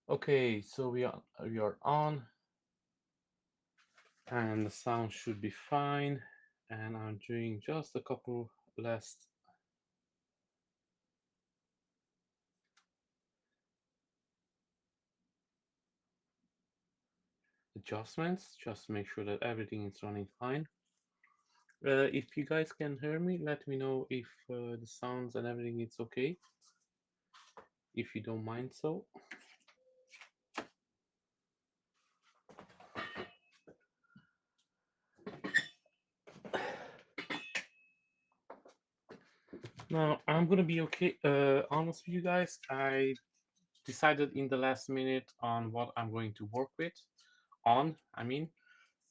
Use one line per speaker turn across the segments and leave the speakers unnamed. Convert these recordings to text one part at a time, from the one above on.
Okay, so we are on, and the sound should be fine. And I'm doing just a couple last adjustments just to make sure that everything is running fine. If you guys can hear me, let me know if the sounds and everything is okay, if you don't mind. So now I'm gonna be okay. Honest with you guys, I decided in the last minute on what I'm going to work with. I mean,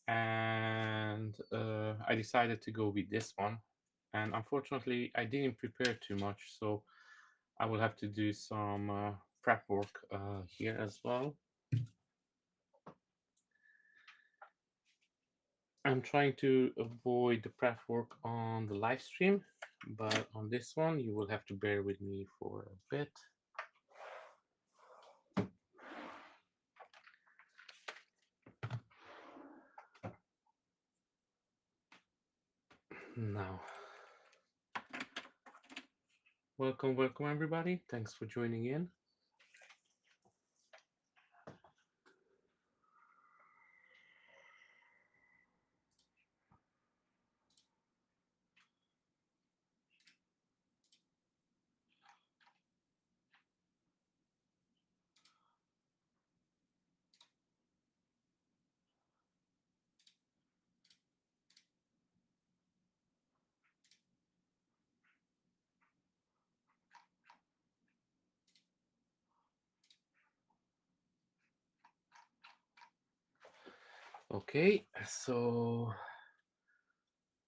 and I decided to go with this one. And unfortunately, I didn't prepare too much, so I will have to do some prep work here as well. I'm trying to avoid the prep work on the live stream, but on this one, you will have to bear with me for a bit. Now, welcome everybody. Thanks for joining in. Okay, so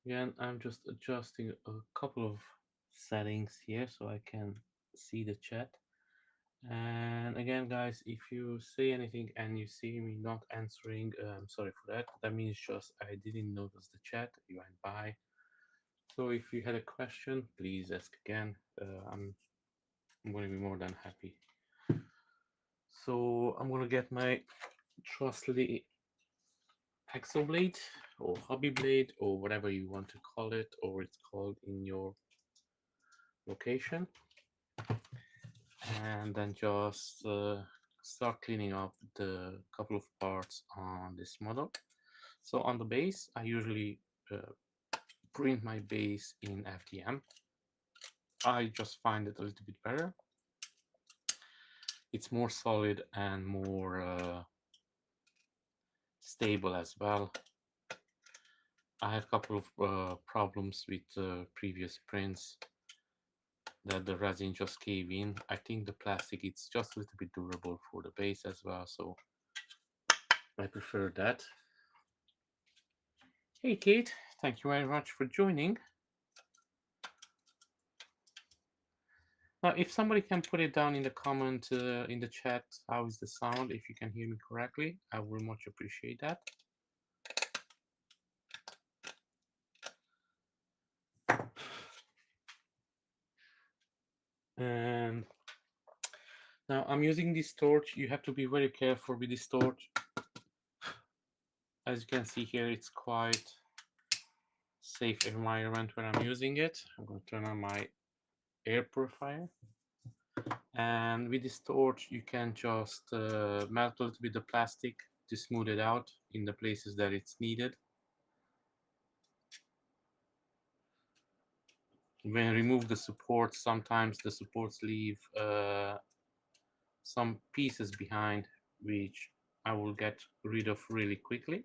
again, I'm just adjusting a couple of settings here so I can see the chat. And again, guys, if you say anything and you see me not answering, I'm sorry for that. That means just I didn't notice the chat. You went by. So if you had a question, please ask again. I'm going to be more than happy. So I'm going to get my trusty Axle blade or hobby blade or whatever you want to call it, or it's called in your location, and then just start cleaning up the couple of parts on this model. So on the base, I usually print my base in FDM. I just find it a little bit better. It's more solid and more stable as well. I had a couple of problems with previous prints that the resin just cave in. I think the plastic it's just a little bit durable for the base as well, so I prefer that. Hey Kate, thank you very much for joining. Now, if somebody can put it down in the comment in the chat, how is the sound? If you can hear me correctly, I will much appreciate that. And now I'm using this torch. You have to be very careful with this torch. As you can see here, it's quite safe environment when I'm using it. I'm going to turn on my air purifier. And with this torch, you can just melt a little bit the plastic to smooth it out in the places that it's needed. When you remove the supports, sometimes the supports leave some pieces behind, which I will get rid of really quickly.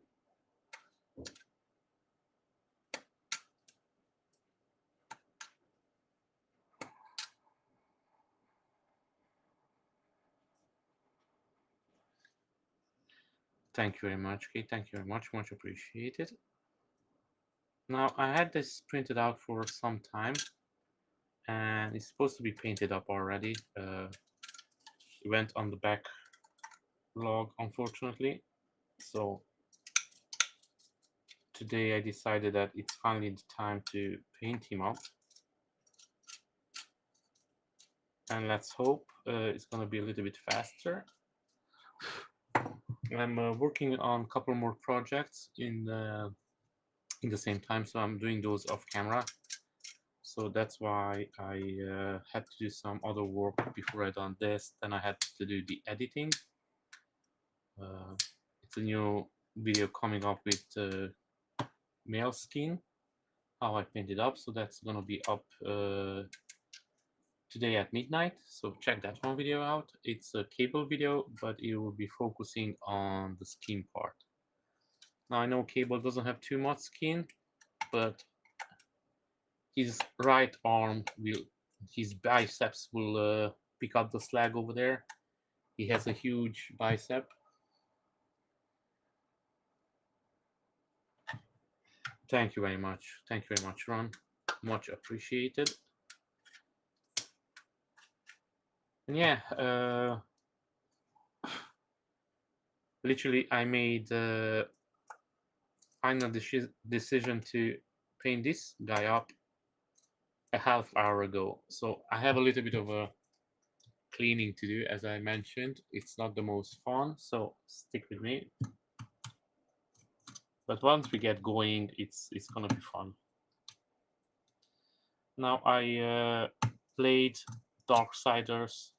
Thank you very much, Kate. Thank you very much. Much appreciated. Now, I had this printed out for some time, and it's supposed to be painted up already. It went on the back log, unfortunately. So today I decided that it's finally the time to paint him up. And let's hope it's going to be a little bit faster. I'm working on a couple more projects in the same time, so I'm doing those off camera. So that's why I had to do some other work before I done this. Then I had to do the editing. It's a new video coming up with male skin, how I painted up. So that's gonna be up today at midnight. So check that one video out. It's a cable video, but it will be focusing on the skin part. Now I know Cable doesn't have too much skin, but his right arm will, his biceps will pick up the slag over there. He has a huge bicep. Thank you very much. Thank you very much, Ron. Much appreciated. And yeah, literally, I made final decision to paint this guy up a half hour ago. So I have a little bit of a cleaning to do, as I mentioned. It's not the most fun, so stick with me. But once we get going, it's gonna be fun. Now I played Darksiders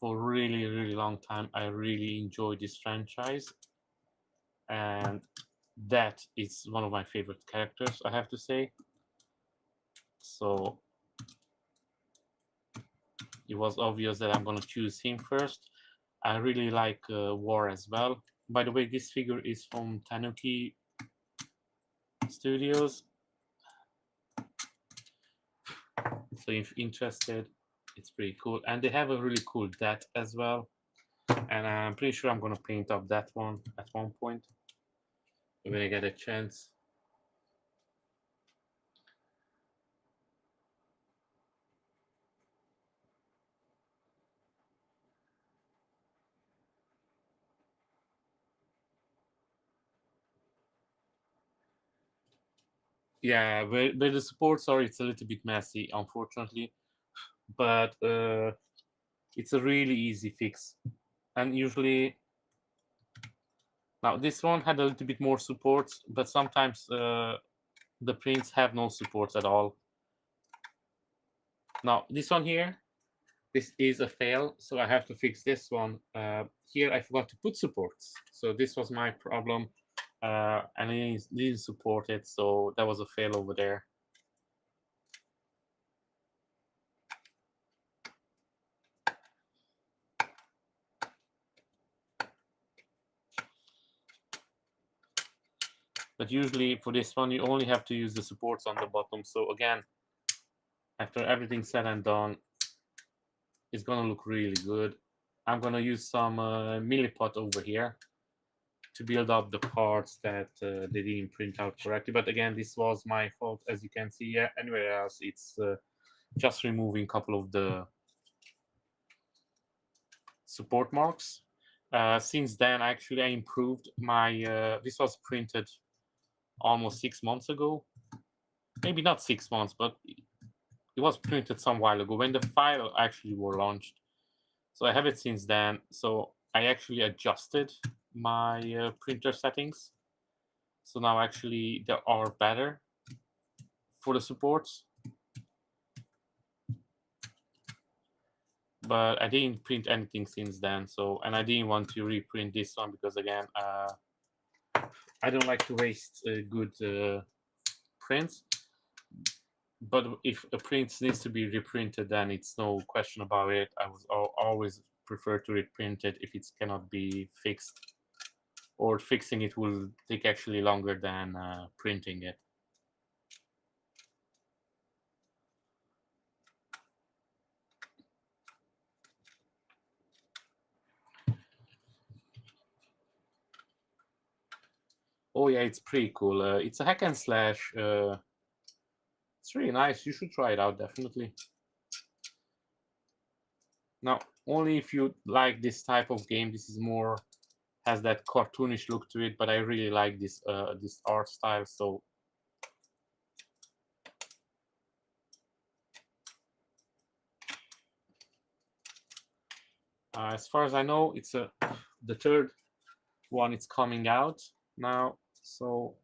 for a really long time. I really enjoy this franchise, and that is one of my favorite characters, I have to say. So it was obvious that I'm gonna choose him first. I really like War as well. By the way, this figure is from Tanuki Studios. So if interested, it's pretty cool. And they have a really cool death as well. And I'm pretty sure I'm gonna paint up that one at one point when I get a chance. Yeah, where the supports are, it's a little bit messy, unfortunately, but it's a really easy fix. And usually, now this one had a little bit more supports, but sometimes the prints have no supports at all. Now this one here, this is a fail, so I have to fix this one. Here I forgot to put supports, so this was my problem, and it didn't support it, so that was a fail over there. But usually for this one, you only have to use the supports on the bottom. So again, after everything said and done, it's gonna look really good. I'm gonna use some milliput over here to build up the parts that they didn't print out correctly. But again, this was my fault, as you can see. Yeah, anywhere else, it's just removing a couple of the support marks. Since then, actually, I improved my. This was printed almost 6 months ago. Maybe not 6 months, but it was printed some while ago when the file actually were launched. So I have it since then. So I actually adjusted my printer settings. So now actually they are better for the supports. But I didn't print anything since then. So, and I didn't want to reprint this one because again, I don't like to waste good prints. But if a print needs to be reprinted, then it's no question about it. I would always prefer to reprint it if it cannot be fixed, or fixing it will take actually longer than printing it. Oh yeah, it's pretty cool. It's a hack and slash. It's really nice. You should try it out, definitely. Now, only if you like this type of game. This is more, has that cartoonish look to it, but I really like this this art style. So as far as I know, it's a the third one is coming out now, so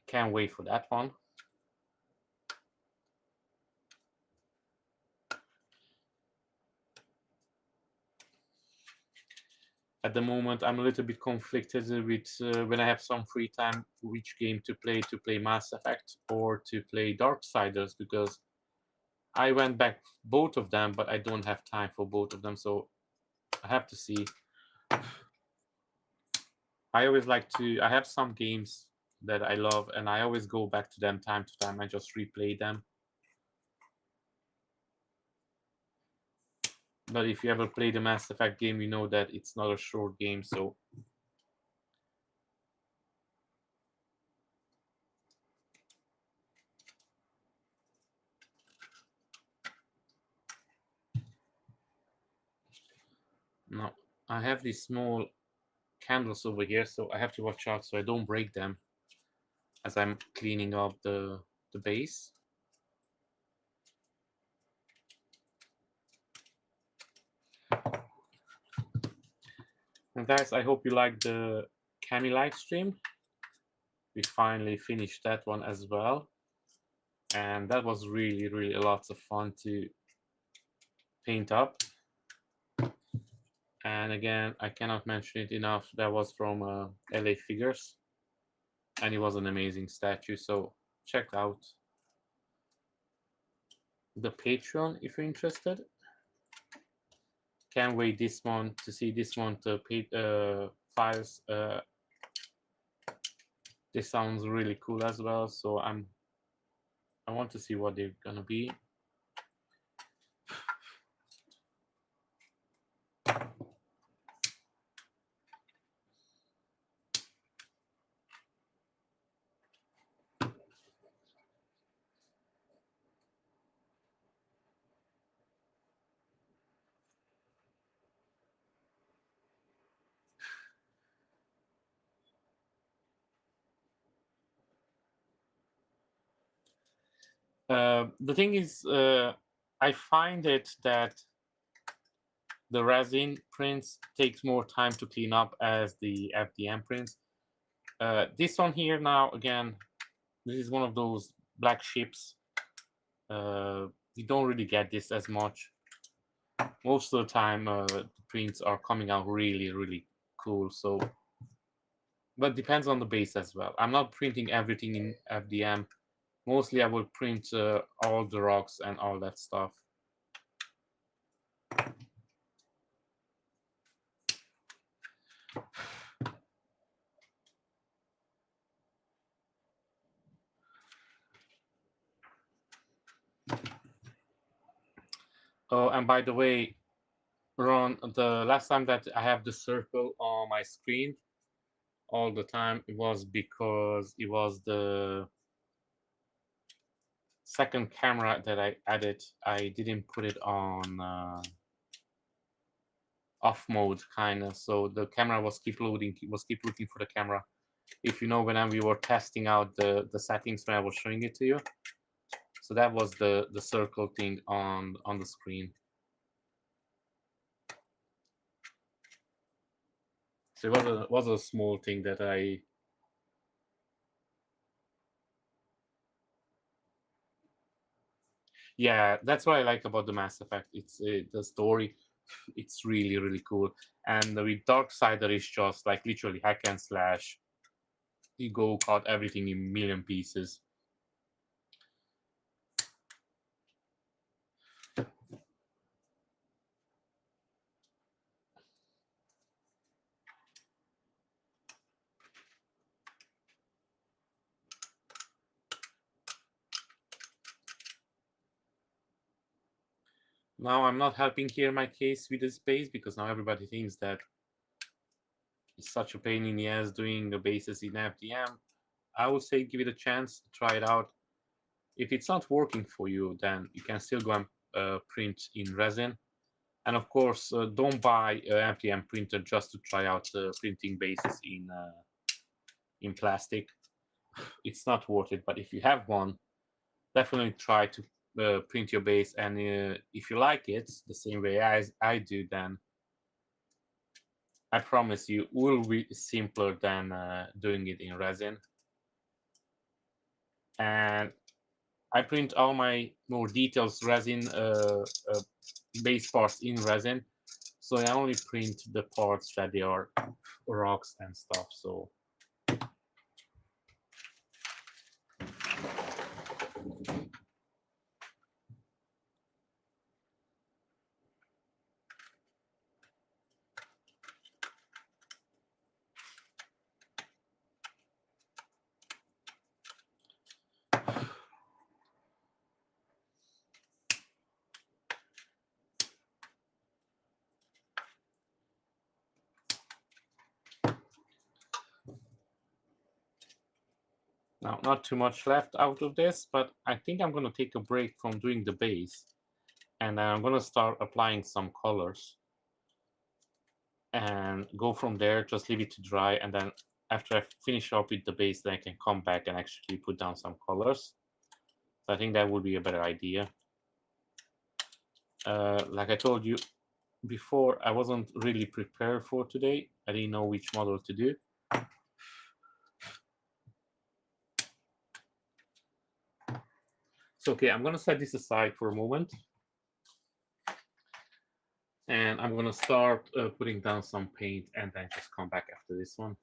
can't wait for that one. At the moment, I'm a little bit conflicted with when I have some free time, which game to play Mass Effect or to play Darksiders, because I went back both of them, but I don't have time for both of them, so I have to see. I always like to. I have some games that I love, and I always go back to them time to time. I just replay them. But if you ever play the Mass Effect game, you know that it's not a short game, so. No, I have these small candles over here, so I have to watch out so I don't break them as I'm cleaning up the base. And guys, I hope you liked the Cami live stream. We finally finished that one as well, and that was really lots of fun to paint up. And again, I cannot mention it enough, that was from LA Figures, and it was an amazing statue, so check out the Patreon if you're interested. Can't wait this month to see this month files. This sounds really cool as well, so I want to see what they're gonna be. The thing is, I find it that the resin prints takes more time to clean up as the FDM prints. This one here now, again, this is one of those black ships. You don't really get this as much. Most of the time, the prints are coming out really cool. So, but depends on the base as well. I'm not printing everything in FDM. Mostly, I will print all the rocks and all that stuff. Oh, and by the way, Ron, the last time that I have the circle on my screen all the time, it was because it was the second camera that I added. I didn't put it on off mode, kind of, so the camera was keep loading, was keep looking for the camera. If you know, when we were testing out the settings when I was showing it to you, so that was the circle thing on the screen. So it was a small thing that I. Yeah, that's what I like about the Mass Effect. It's the story. It's really cool. And with Darksider, is just like literally hack and slash. You go cut everything in million pieces. Now I'm not helping here my case with the space, because now everybody thinks that it's such a pain in the ass doing the bases in FDM. I would say give it a chance, try it out. If it's not working for you, then you can still go and print in resin. And of course, don't buy an FDM printer just to try out printing bases in plastic. It's not worth it. But if you have one, definitely try to print your base. And if you like it the same way as I do, then I promise you, will be simpler than doing it in resin. And I print all my more details resin base parts in resin, so I only print the parts that they are rocks and stuff. So now, not too much left out of this, but I think I'm gonna take a break from doing the base, and I'm gonna start applying some colors and go from there. Just leave it to dry, and then after I finish up with the base, then I can come back and actually put down some colors. So I think that would be a better idea. Like I told you before, I wasn't really prepared for today. I didn't know which model to do. So okay, I'm gonna set this aside for a moment, and I'm gonna start putting down some paint, and then just come back after this one.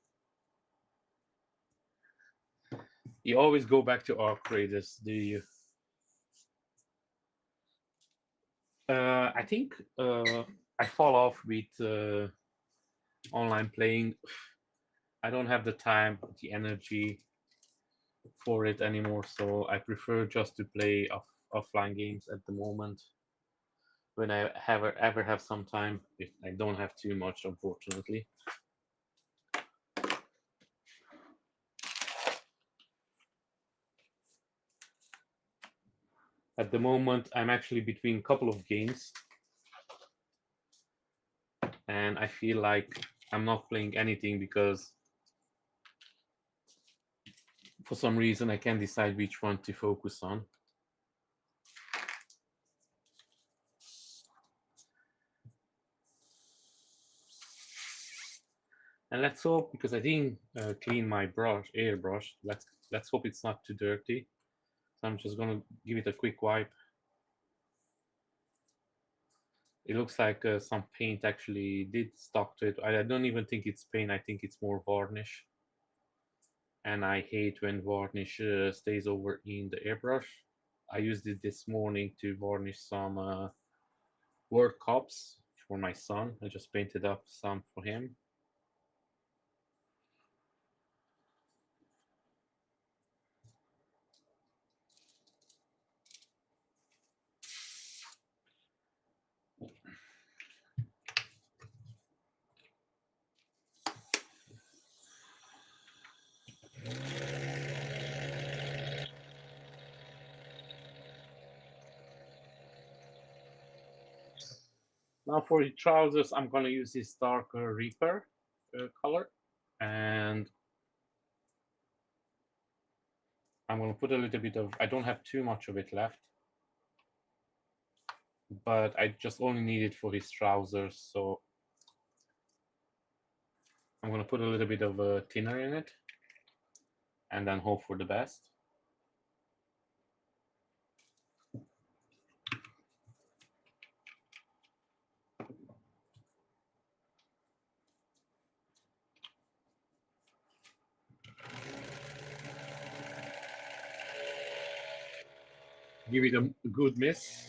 You always go back to Darksiders, do you? I think I fall off with online playing. I don't have the time, the energy for it anymore, so I prefer just to play offline games at the moment. When I ever have some time, if I don't have too much, unfortunately. At the moment, I'm actually between a couple of games, and I feel like I'm not playing anything because for some reason I can't decide which one to focus on. And let's hope, because I didn't clean my airbrush. Let's hope it's not too dirty. So I'm just gonna give it a quick wipe. It looks like some paint actually did stuck to it. I don't even think it's paint. I think it's more varnish. And I hate when varnish stays over in the airbrush. I used it this morning to varnish some World Cups for my son. I just painted up some for him. Now for the trousers, I'm gonna use this darker Reaper color, and I'm gonna put a little bit of, I don't have too much of it left, but I just only need it for his trousers, so I'm gonna put a little bit of a thinner in it, and then hope for the best. Give it a good mix.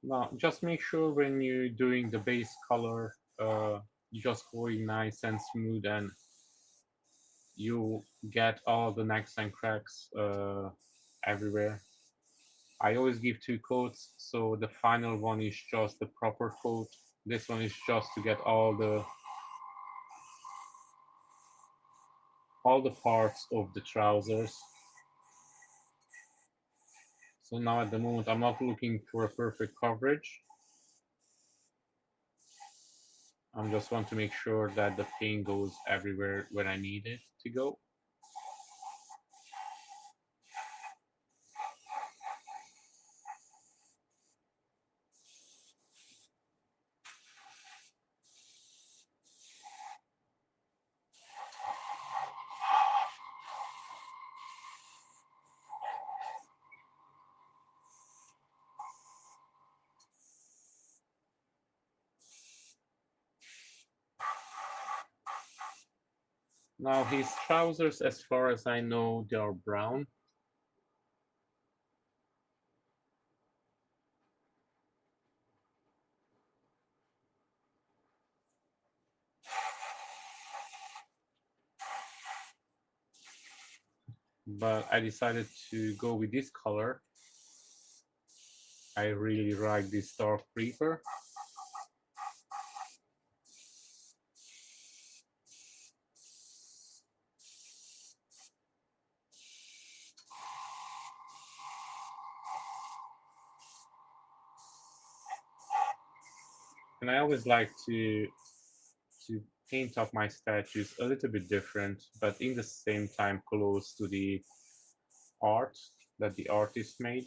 Now, just make sure when you're doing the base color, you just go in nice and smooth, and you get all the necks and cracks everywhere. I always give 2 coats, so the final one is just the proper coat. This one is just to get all the parts of the trousers. So now at the moment I'm not looking for a perfect coverage. I just want to make sure that the paint goes everywhere where I need it to go. Now his trousers, as far as I know, they are brown. But I decided to go with this color. I really like this dark creeper. And I always like to paint up my statues a little bit different, but in the same time close to the art that the artist made.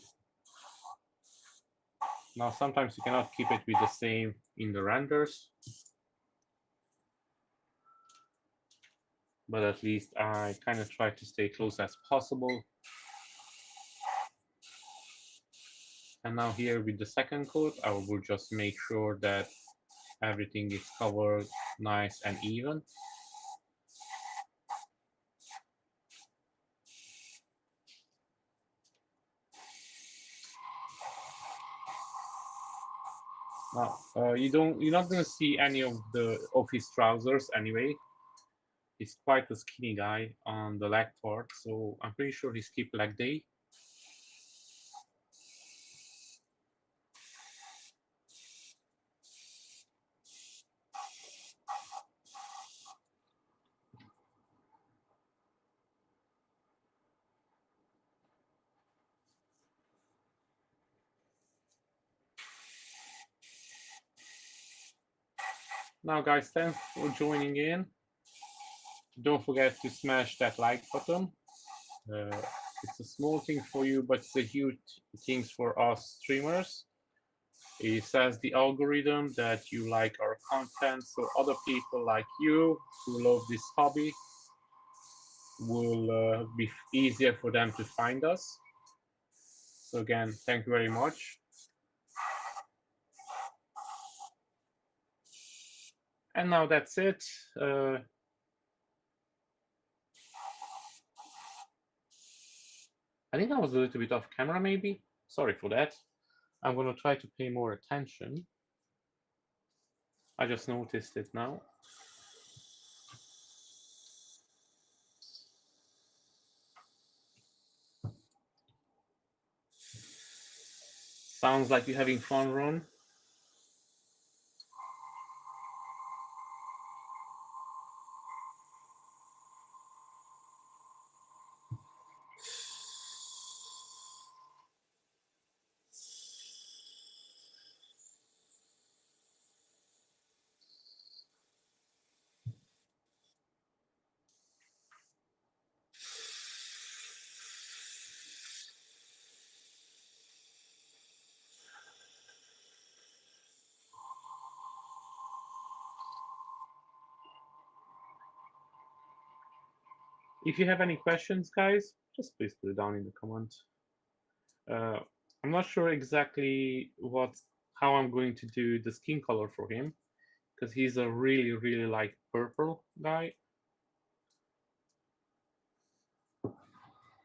Now sometimes you cannot keep it with the same in the renders, but at least I kind of try to stay close as possible. And now here with the second coat, I will just make sure that everything is covered nice and even. Now, you're not gonna see any of his trousers anyway. He's quite a skinny guy on the leg part, so I'm pretty sure he skipped leg day. Now, guys, thanks for joining in. Don't forget to smash that like button. It's a small thing for you, but it's a huge thing for us streamers. It says the algorithm that you like our content, so other people like you who love this hobby will be easier for them to find us. So again, thank you very much. And now that's it. I think I was a little bit off camera, maybe. Sorry for that. I'm gonna try to pay more attention. I just noticed it now. Sounds like you're having fun, Ron. If you have any questions, guys, just please put it down in the comments. I'm not sure exactly how I'm going to do the skin color for him, because he's a really light purple guy.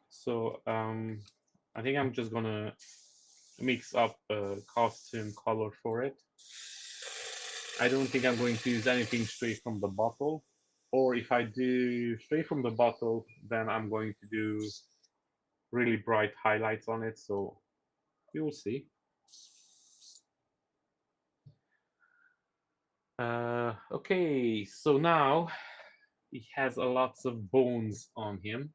So I think I'm just gonna mix up a costume color for it. I don't think I'm going to use anything straight from the bottle, or if I do straight from the bottle, then I'm going to do really bright highlights on it. So we will see. Okay, so now he has a lots of bones on him.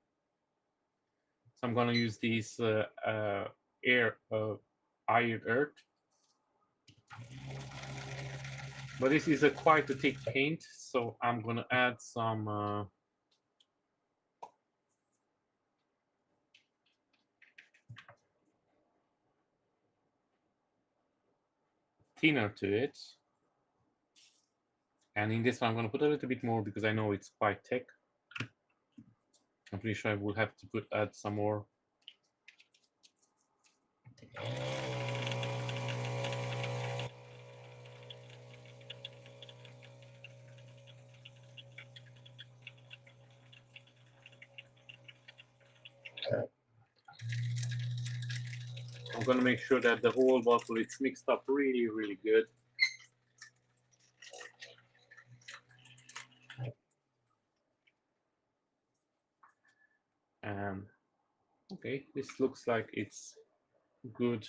So I'm gonna use these air iron earth, but this is a quite a thick paint, so I'm gonna add some thinner to it. And in this one, I'm gonna put a little bit more because I know it's quite thick. I'm pretty sure I will have to add some more. I'm gonna make sure that the whole bottle is mixed up really, really good. And okay, this looks like it's good.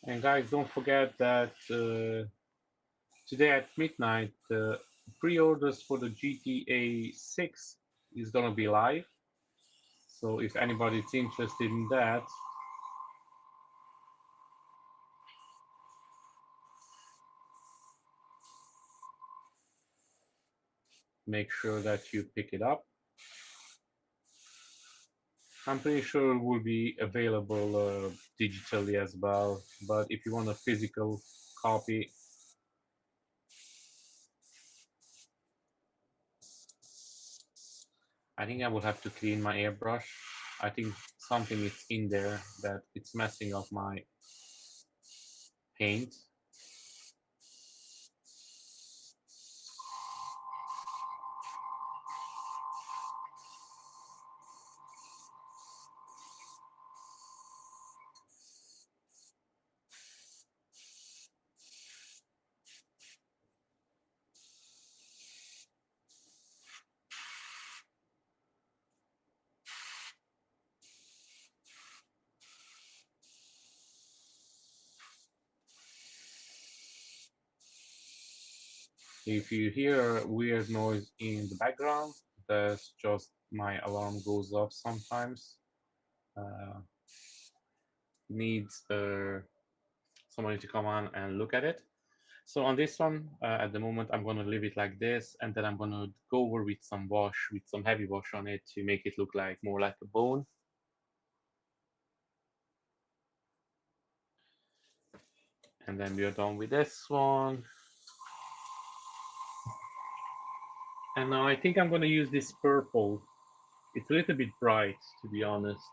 And guys, don't forget that today at midnight, the pre-orders for the GTA 6 is gonna be live. So if anybody's interested in that, make sure that you pick it up. I'm pretty sure it will be available digitally as well, but if you want a physical copy, I think I will have to clean my airbrush. I think something is in there that it's messing up my paint. If you hear a weird noise in the background, that's just my alarm goes off sometimes. Uh, needs somebody to come on and look at it. So on this one, at the moment, I'm gonna leave it like this, and then I'm gonna go over with some wash, with some heavy wash on it to make it look like more like a bone. And then we are done with this one. And now I think I'm gonna use this purple. It's a little bit bright, to be honest.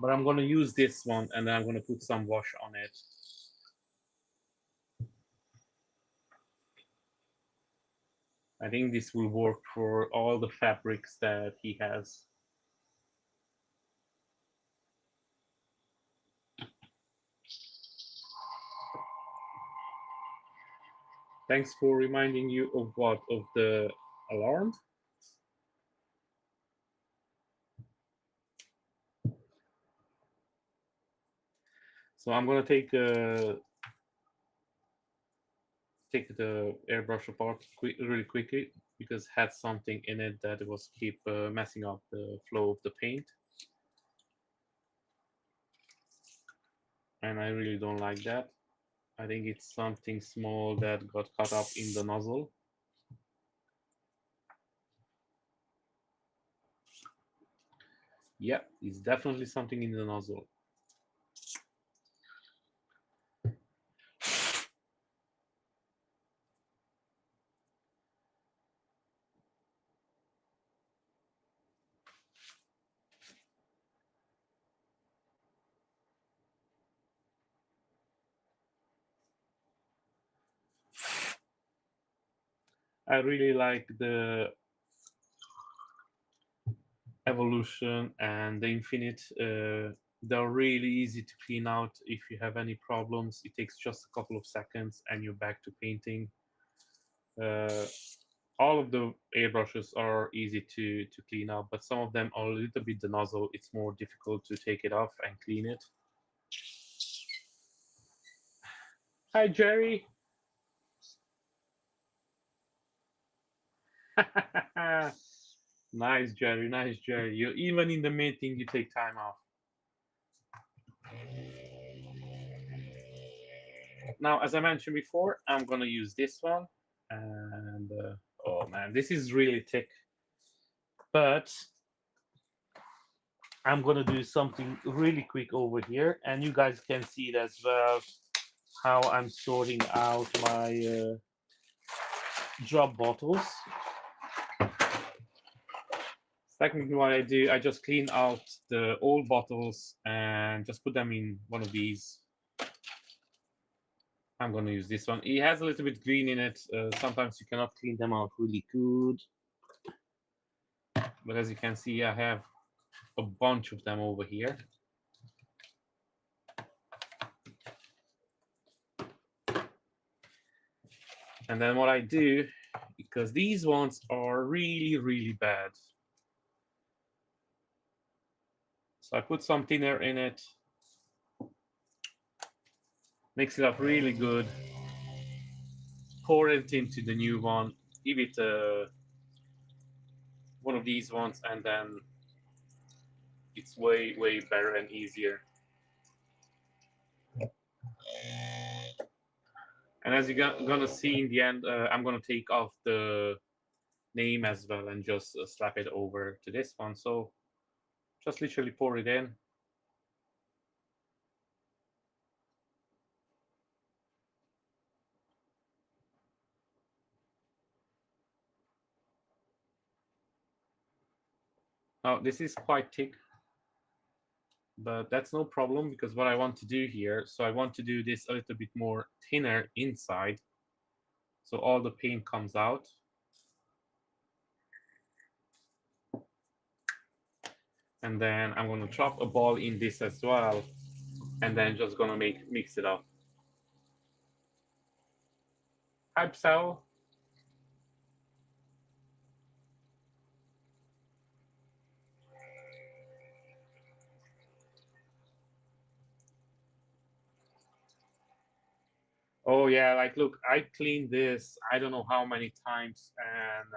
But I'm gonna use this one, and then I'm gonna put some wash on it. I think this will work for all the fabrics that he has. Thanks for reminding you of what? Of the alarm? So I'm gonna take the airbrush apart really quickly because it had something in it that was keep messing up the flow of the paint, and I really don't like that. I think it's something small that got caught up in the nozzle. Yeah, it's definitely something in the nozzle. I really like the Evolution and the Infinite. They're really easy to clean out. If you have any problems, it takes just a couple of seconds and you're back to painting. Uh, all of the airbrushes are easy to clean up, but some of them are a little bit the nozzle. It's more difficult to take it off and clean it. Hi, Jerry. Nice, Jerry. Nice, Jerry. You even in the meeting, you take time off. Now, as I mentioned before, I'm gonna use this one, and oh man, this is really thick. But I'm gonna do something really quick over here, and you guys can see it as well how I'm sorting out my drop bottles. Technically, what I do, I just clean out the old bottles and just put them in one of these. I'm going to use this one. It has a little bit green in it. Sometimes you cannot clean them out really good. But as you can see, I have a bunch of them over here. And then what I do, because these ones are really, really bad. So I put some thinner in it, mix it up really good, pour it into the new one, give it one of these ones, and then it's way, way better and easier. And as you're gonna see in the end, I'm gonna take off the name as well and just slap it over to this one. So just literally pour it in. Now this is quite thick, but that's no problem because what I want to do here, so I want to do this a little bit more thinner inside, so all the paint comes out. And then I'm gonna drop a ball in this as well, and then just gonna mix it up. Hype cell. Oh yeah, like look, I cleaned this I don't know how many times, and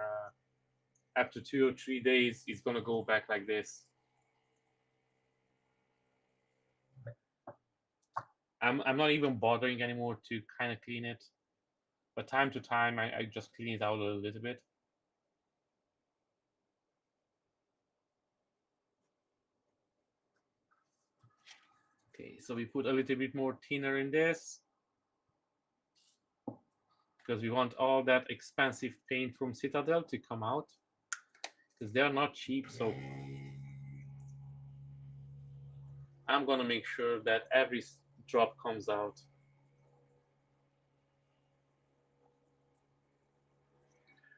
after 2 or 3 days, it's gonna go back like this. I'm not even bothering anymore to kind of clean it, but time to time I just clean it out a little bit. Okay, so we put a little bit more thinner in this because we want all that expensive paint from Citadel to come out because they're not cheap. So I'm gonna make sure that every drop comes out.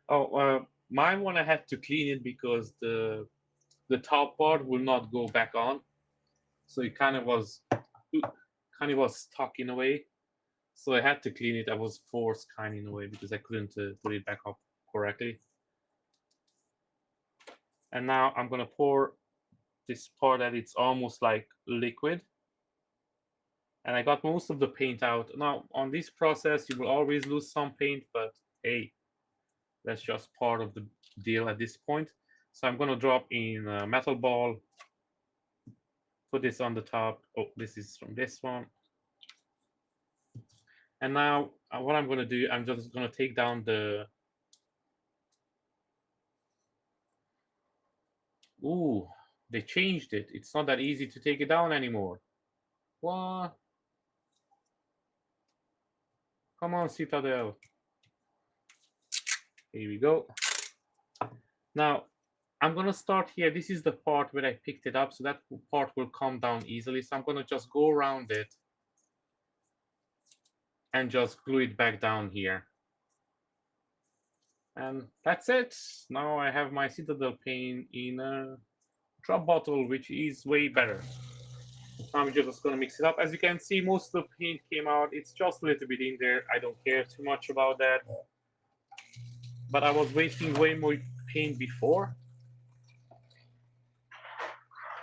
Oh, my one I had to clean it because the top part will not go back on, so it kind of was stuck in a way. So I had to clean it. I was forced kind of in a way because I couldn't put it back up correctly. And now I'm gonna pour this part that it's almost like liquid. And I got most of the paint out. Now on this process, you will always lose some paint, but hey, that's just part of the deal at this point. So I'm gonna drop in a metal ball, put this on the top. Oh, this is from this one. And now what I'm gonna do, I'm just gonna take down the. Ooh, they changed it. It's not that easy to take it down anymore. What? Come on, Citadel. Here we go. Now, I'm gonna start here. This is the part where I picked it up, so that part will come down easily. So I'm gonna just go around it and just glue it back down here. And that's it. Now I have my Citadel paint in drop bottle, which is way better. I'm just gonna mix it up. As you can see, most of the paint came out. It's just a little bit in there. I don't care too much about that. But I was wasting way more paint before.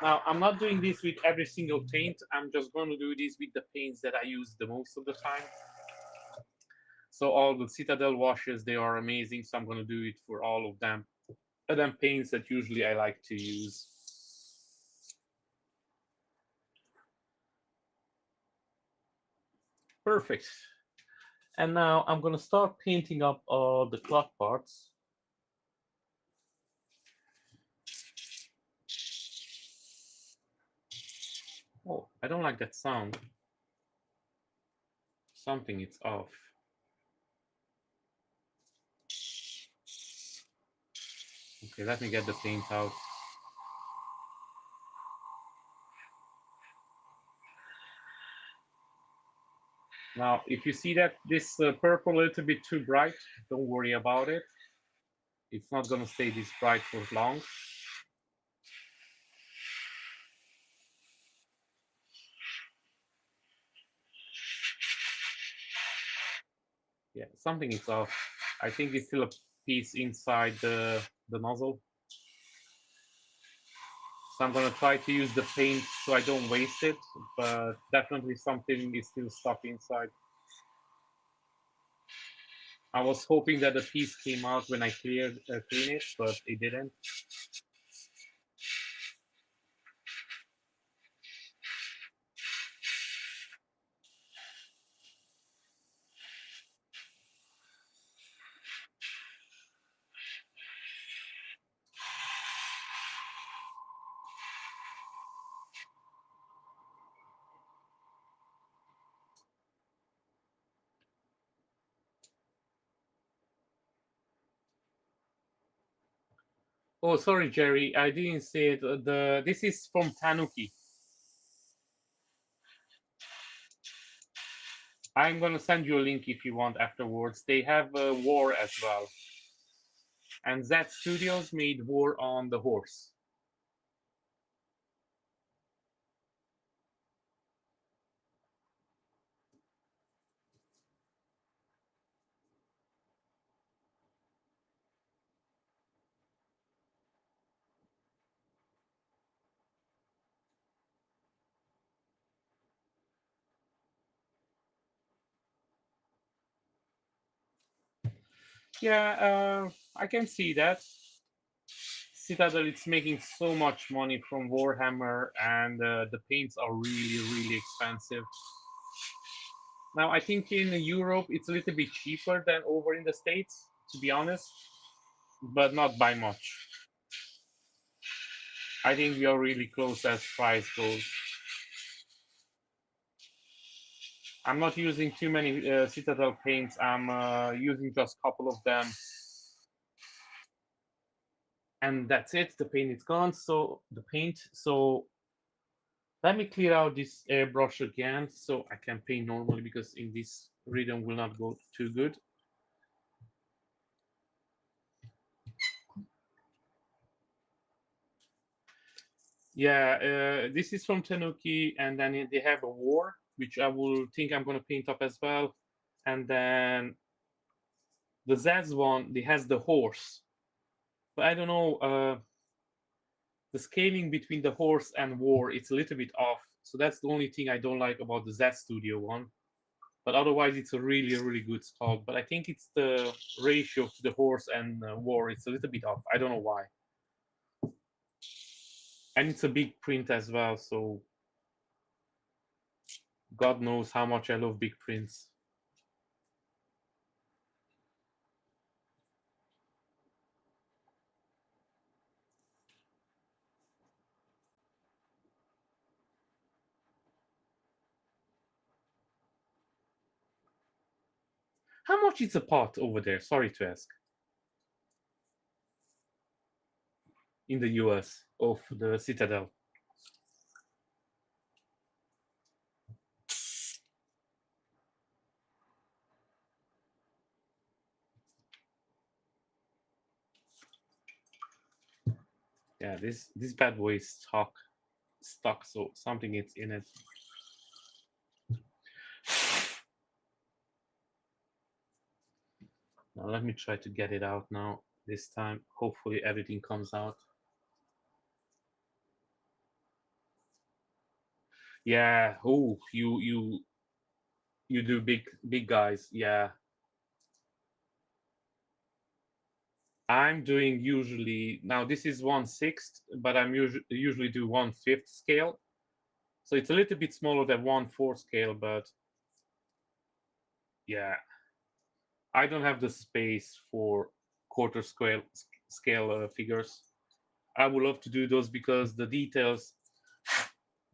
Now, I'm not doing this with every single paint. I'm just going to do this with the paints that I use the most of the time. So all the Citadel washes, they are amazing. So I'm going to do it for all of them. And then paints that usually I like to use. Perfect. And now I'm going to start painting up all the cloth parts. Oh, I don't like that sound. Something is off. Okay, let me get the paint out. Now, if you see that this purple a little bit too bright, don't worry about it. It's not going to stay this bright for long. Yeah, something is off. I think it's still a piece inside the nozzle. So I'm gonna try to use the paint so I don't waste it, but definitely something is still stuck inside. I was hoping that the piece came out when I clean it, but it didn't. Oh, sorry, Jerry, I didn't say it. This is from Tanuki. I'm gonna send you a link if you want afterwards. They have War as well, and Z Studios made War on the Horse. Yeah, I can see that. Citadel is making so much money from Warhammer, and the paints are really, really expensive. Now, I think in Europe it's a little bit cheaper than over in the States, to be honest, but not by much. I think we are really close as price goes. I'm not using too many Citadel paints. I'm using just a couple of them, and that's it. The paint is gone. So the paint. So let me clear out this airbrush again so I can paint normally, because in this rhythm will not go too good. Yeah, this is from Tanuki, and then they have a war, which I will think I'm gonna paint up as well. And then the Zaz one, it has the horse, but I don't know. The scaling between the horse and war, it's a little bit off. So that's the only thing I don't like about the Zaz Studio one. But otherwise, it's a really, really good sculpt. But I think it's the ratio to the horse and war. It's a little bit off. I don't know why. And it's a big print as well, so God knows how much I love big prints. How much is a pot over there? Sorry to ask. In the US of the Citadel. Yeah, this bad boy is stuck, so something is in it. Now let me try to get it out now. This time, hopefully everything comes out. Yeah. Oh, you do big guys. Yeah. I'm doing usually now. This is 1/6, but I'm usually do 1/5 scale. So it's a little bit smaller than 1/4 scale, but yeah, I don't have the space for quarter scale figures. I would love to do those because the details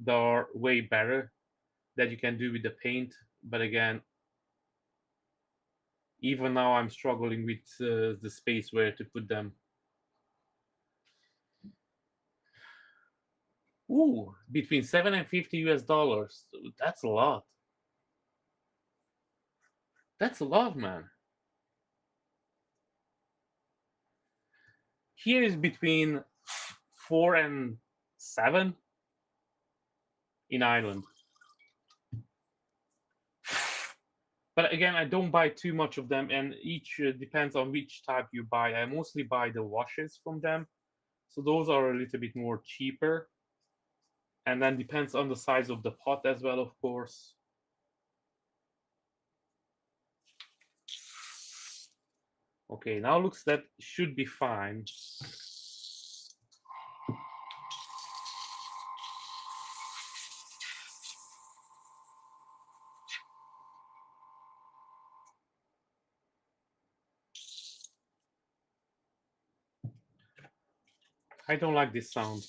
are way better that you can do with the paint. But again, even now I'm struggling with the space where to put them. Ooh, between 7 and 50 US dollars. That's a lot. That's a lot, man. Here is between 4 and 7 in Ireland. But again, I don't buy too much of them, and each depends on which type you buy. I mostly buy the washes from them, so those are a little bit more cheaper. And then depends on the size of the pot as well, of course. Okay, now looks that should be fine. I don't like this sound.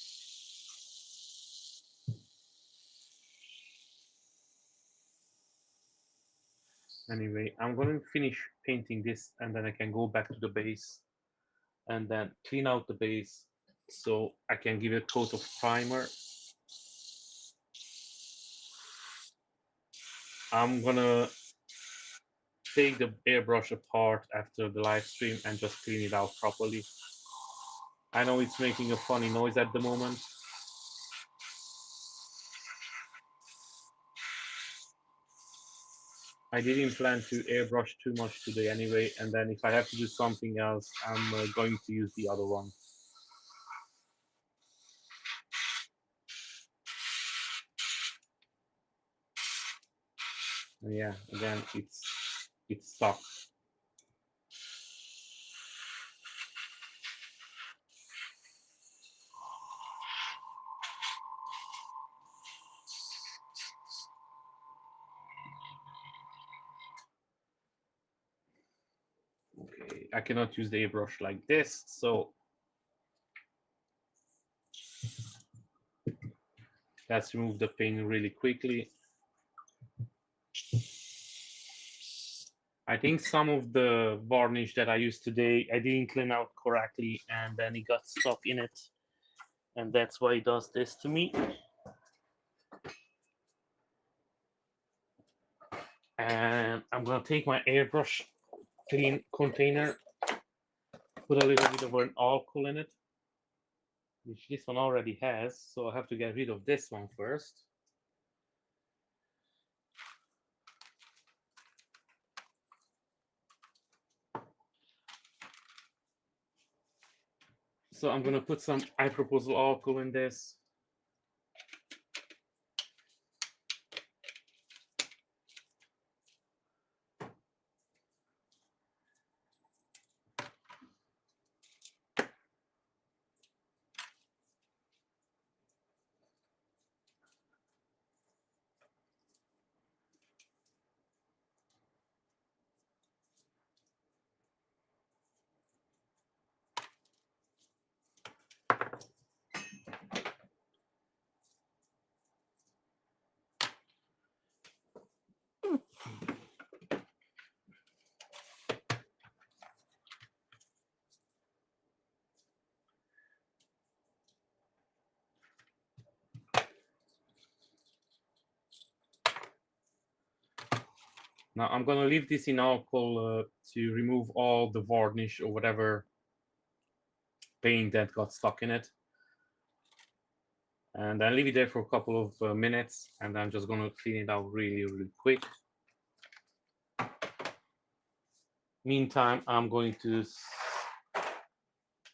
Anyway, I'm going to finish painting this and then I can go back to the base and then clean out the base so I can give it a coat of primer. I'm gonna take the airbrush apart after the live stream and just clean it out properly. I know it's making a funny noise at the moment. I didn't plan to airbrush too much today anyway, and then if I have to do something else, I'm going to use the other one. And yeah, again, it's stuck. Okay, I cannot use the airbrush like this, so let's remove the paint really quickly. I think some of the varnish that I used today, I didn't clean out correctly, and then it got stuck in it, and that's why it does this to me. And I'm gonna take my airbrush clean container, put a little bit of an alcohol in it, which this one already has, so I have to get rid of this one first. So I'm gonna put some isoproposal alcohol in this. Now I'm gonna leave this in alcohol to remove all the varnish or whatever paint that got stuck in it. and then leave it there for a couple of minutes, and I'm just gonna clean it out really quick. Meantime, I'm going to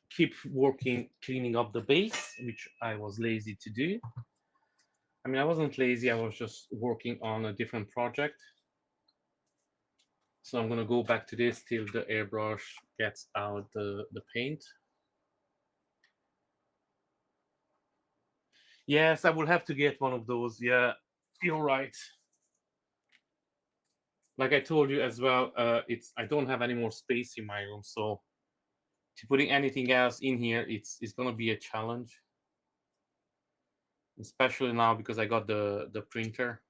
keep working cleaning up the base, which I was lazy to do. I mean, I wasn't lazy, I was just working on a different project. So I'm gonna go back to this till the airbrush gets out the paint. Yes, I will have to get one of those. Yeah, you're right. Like I told you as well, I don't have any more space in my room, so to putting anything else in here, it's gonna be a challenge, especially now because I got the printer.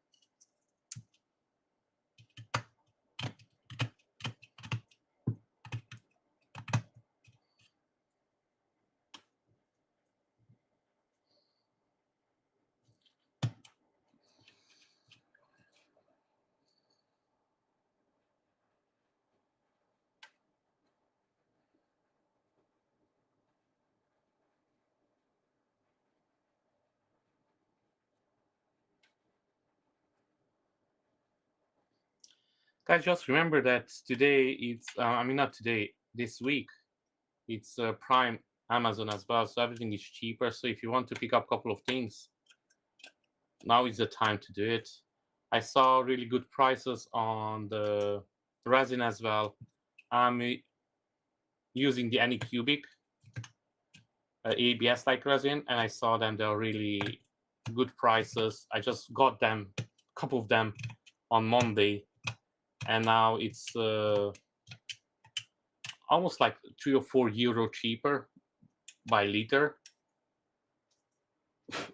Guys, just remember that today I mean, not today, this week, it's Prime Amazon as well, so everything is cheaper. So if you want to pick up a couple of things, now is the time to do it. I saw really good prices on the resin as well. I'm using the Anycubic ABS like resin, and I saw them. They're really good prices. I just got them, a couple of them, on Monday, and now it's almost like €3 or €4 cheaper by liter.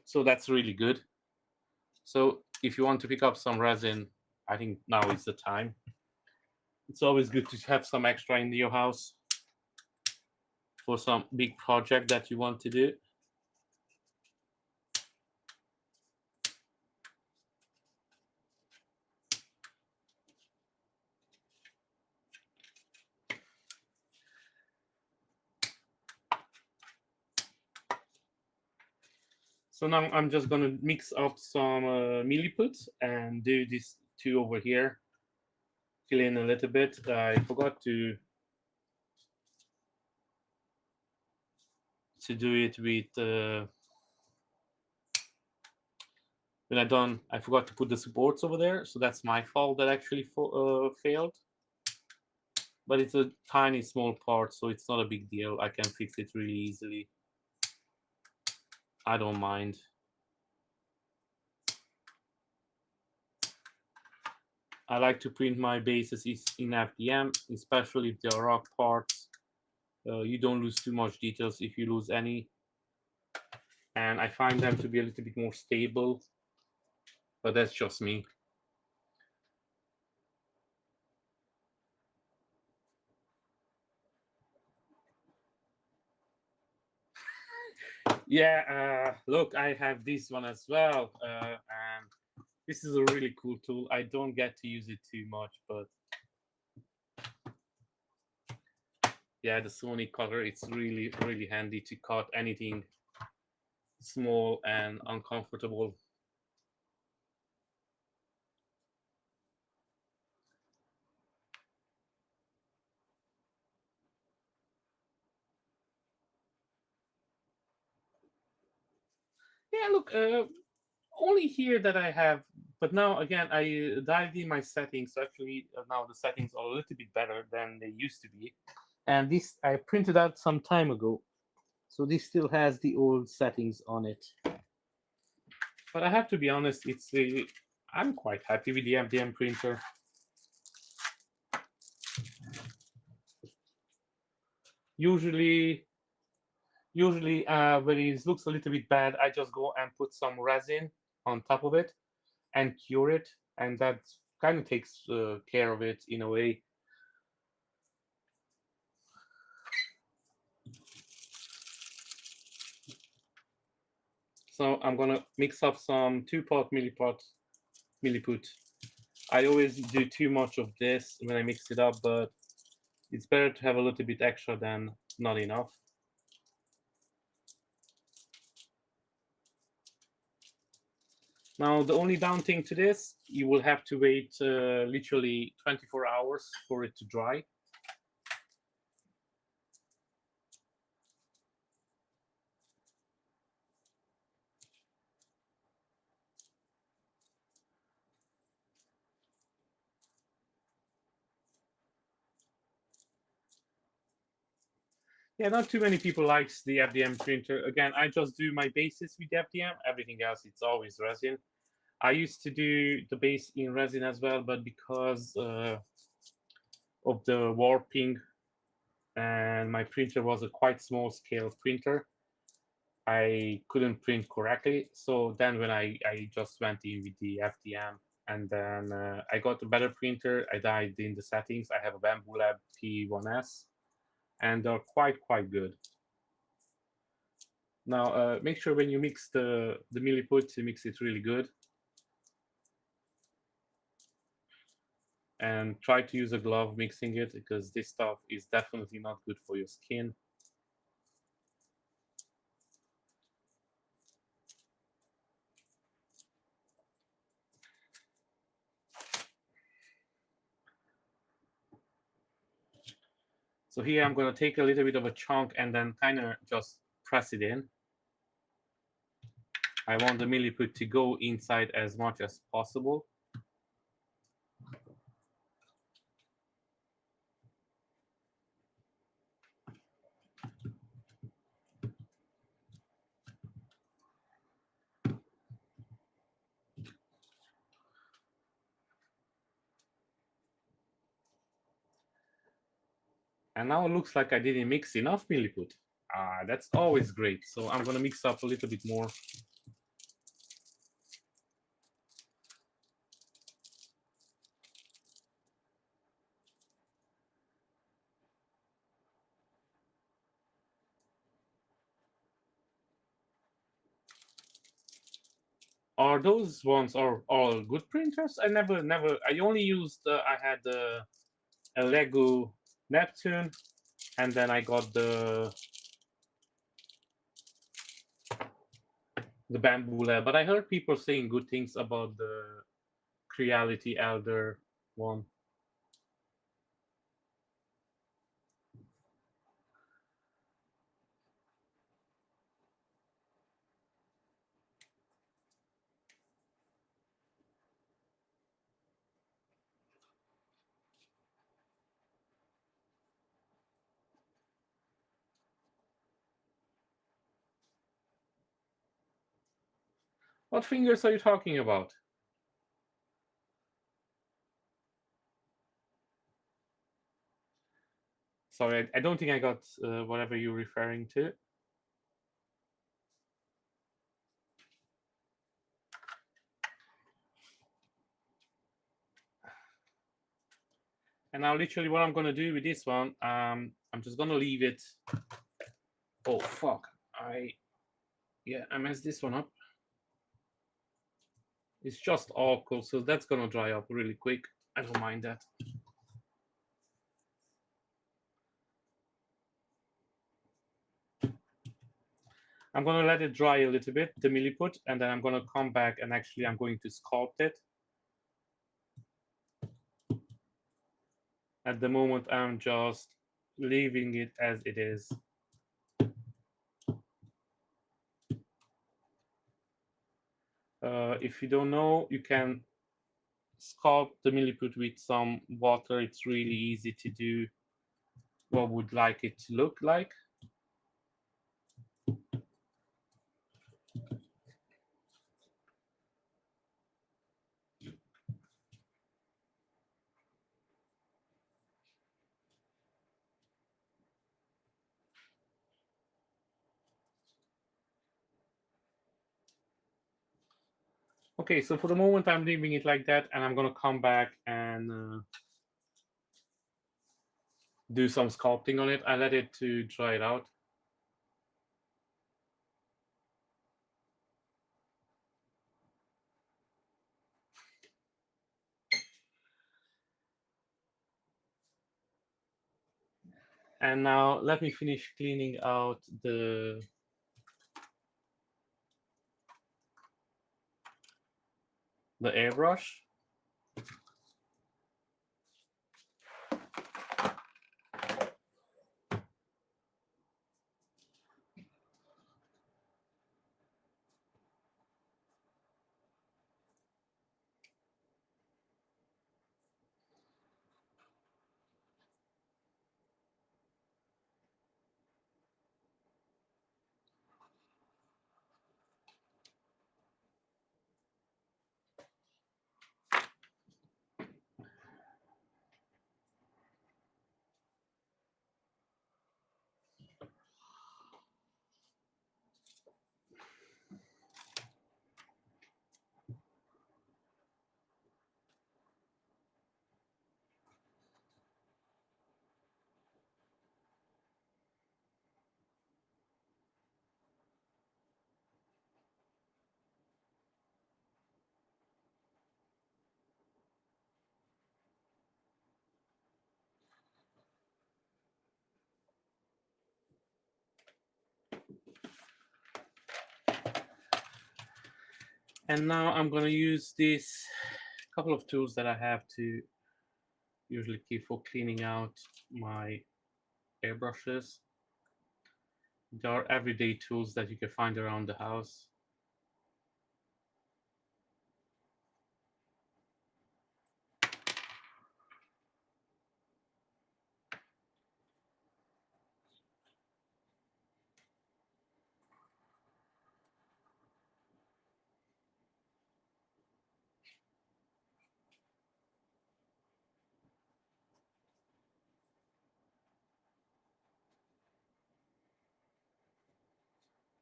So that's really good. So if you want to pick up some resin, I think now is the time. It's always good to have some extra in your house for some big project that you want to do. So now I'm just gonna mix up some milliput and do these two over here. Fill in a little bit. I forgot to do it with when I forgot to put the supports over there, so that's my fault. That actually failed. But it's a tiny small part, so it's not a big deal. I can fix it really easily. I don't mind. I like to print my bases in FDM, especially if they are rock parts. You don't lose too much details if you lose any. And I find them to be a little bit more stable, but that's just me. Yeah, look, I have this one as well, and this is a really cool tool. I don't get to use it too much, but yeah, the Sony cutter, it's really handy to cut anything small and uncomfortable. Yeah, look, only here that I have, but now again, I dived in my settings. So actually, now the settings are a little bit better than they used to be. And this I printed out some time ago, so this still has the old settings on it. But I have to be honest, I'm quite happy with the FDM printer. Usually, when it looks a little bit bad, I just go and put some resin on top of it and cure it, and that kind of takes care of it in a way. So I'm gonna mix up some 2-pot milliput. I always do too much of this when I mix it up, but it's better to have a little bit extra than not enough. Now, the only down thing to this, you will have to wait literally 24 hours for it to dry. Yeah, not too many people likes the FDM printer. Again, I just do my bases with FDM. Everything else, it's always resin. I used to do the base in resin as well, but because of the warping and my printer was a quite small scale printer, I couldn't print correctly. So then when I just went in with the FDM, and then I got a better printer. I died in the settings. I have a Bamboo Lab P1S, and they're quite good. Now, make sure when you mix the milliput, you mix it really good. And try to use a glove mixing it, because this stuff is definitely not good for your skin. So here I'm going to take a little bit of a chunk and then kind of just press it in. I want the milliput to go inside as much as possible. And now it looks like I didn't mix enough milliput. That's always great. So I'm going to mix up a little bit more. Are those ones are all good printers? I only used, I had a Lego Neptune, and then I got the Bamboo Lab. But I heard people saying good things about the Creality Elder one. What fingers are you talking about? Sorry, I don't think I got whatever you're referring to. And now literally what I'm going to do with this one, I'm just going to leave it. Oh, fuck. I messed this one up. It's just alcohol, so that's going to dry up really quick. I don't mind that. I'm going to let it dry a little bit, the milliput, and then I'm going to come back and actually I'm going to sculpt it. At the moment, I'm just leaving it as it is. If you don't know, you can sculpt the milliput with some water. It's really easy to do. What would like it to look like? Okay, so for the moment, I'm leaving it like that, and I'm gonna come back and do some sculpting on it. I let it to dry it out. And now let me finish cleaning out the the airbrush. And now I'm gonna use this couple of tools that I have to usually keep for cleaning out my airbrushes. They are everyday tools that you can find around the house.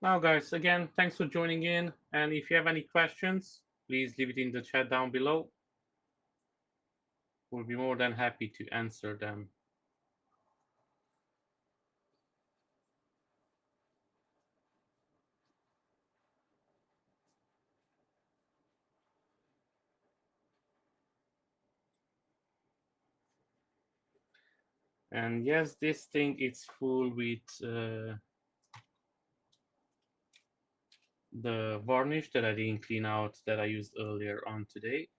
Now, guys, again, thanks for joining in. And if you have any questions, please leave it in the chat down below. We'll be more than happy to answer them. And yes, this thing is full with the varnish that I didn't clean out that I used earlier on today.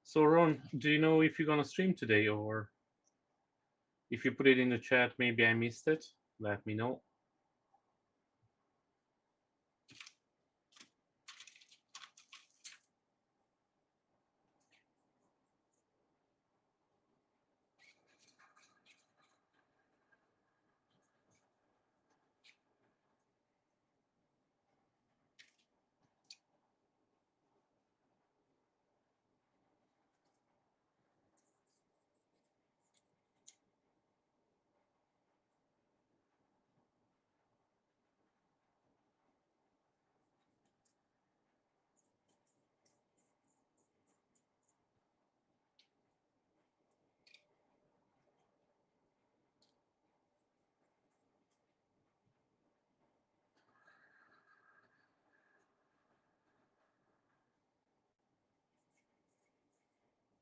So Ron, do you know if you're gonna stream today, or if you put it in the chat, maybe I missed it? Let me know.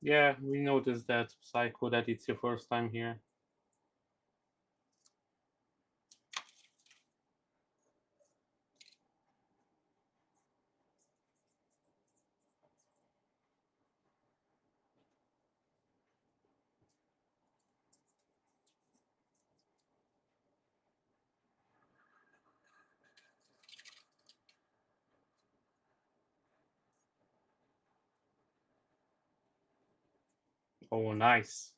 Yeah, we noticed that, Psycho, that it's your first time here. Oh, nice.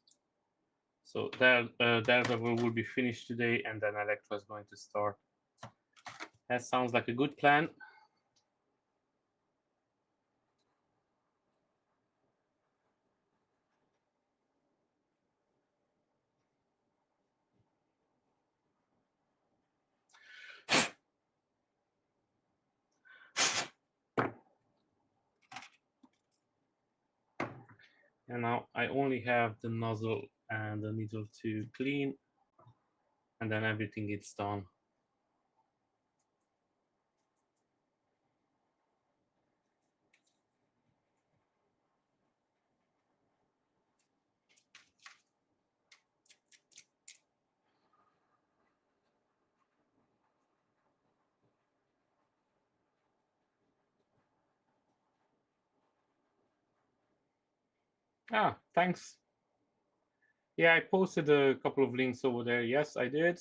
So Daredevil will be finished today, and then Elektra is going to start. That sounds like a good plan. And now I only have the nozzle and the needle to clean, and then everything is done. Ah, thanks. Yeah, I posted a couple of links over there. Yes, I did.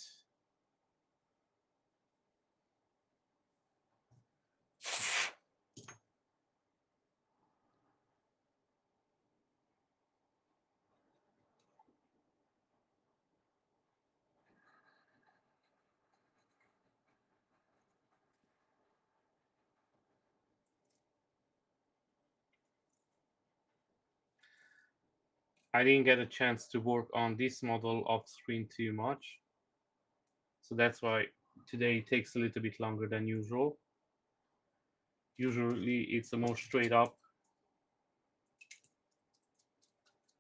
I didn't get a chance to work on this model off screen too much, so that's why today takes a little bit longer than usual. Usually it's a more straight up,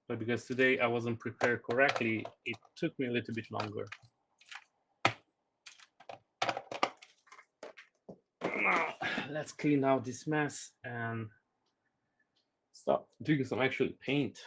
but because today I wasn't prepared correctly, it took me a little bit longer. Now let's clean out this mess and start doing some actual paint.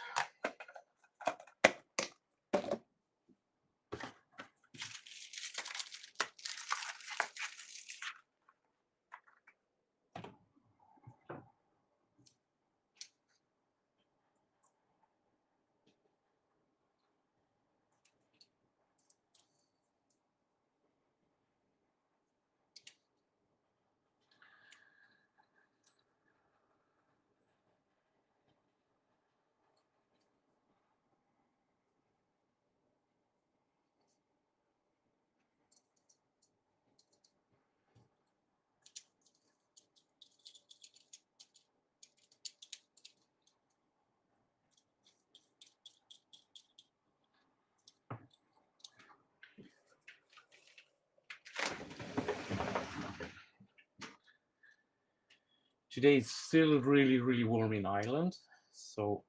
Today is still really warm in Ireland, so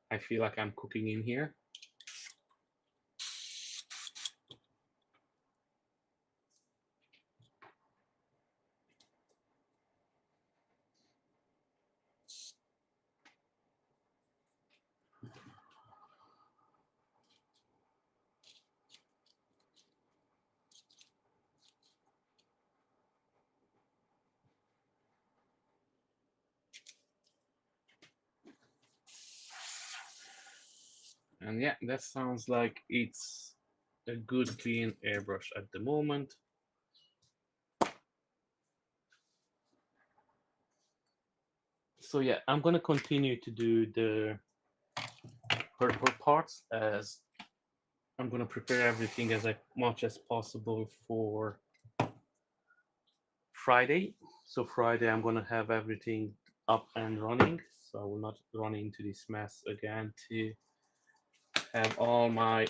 I feel like I'm cooking in here. And yeah, that sounds like it's a good clean airbrush at the moment. So yeah, I'm gonna continue to do the purple parts as I'm gonna prepare everything as much as possible for Friday. So Friday I'm gonna have everything up and running. So I will not run into this mess again to have all my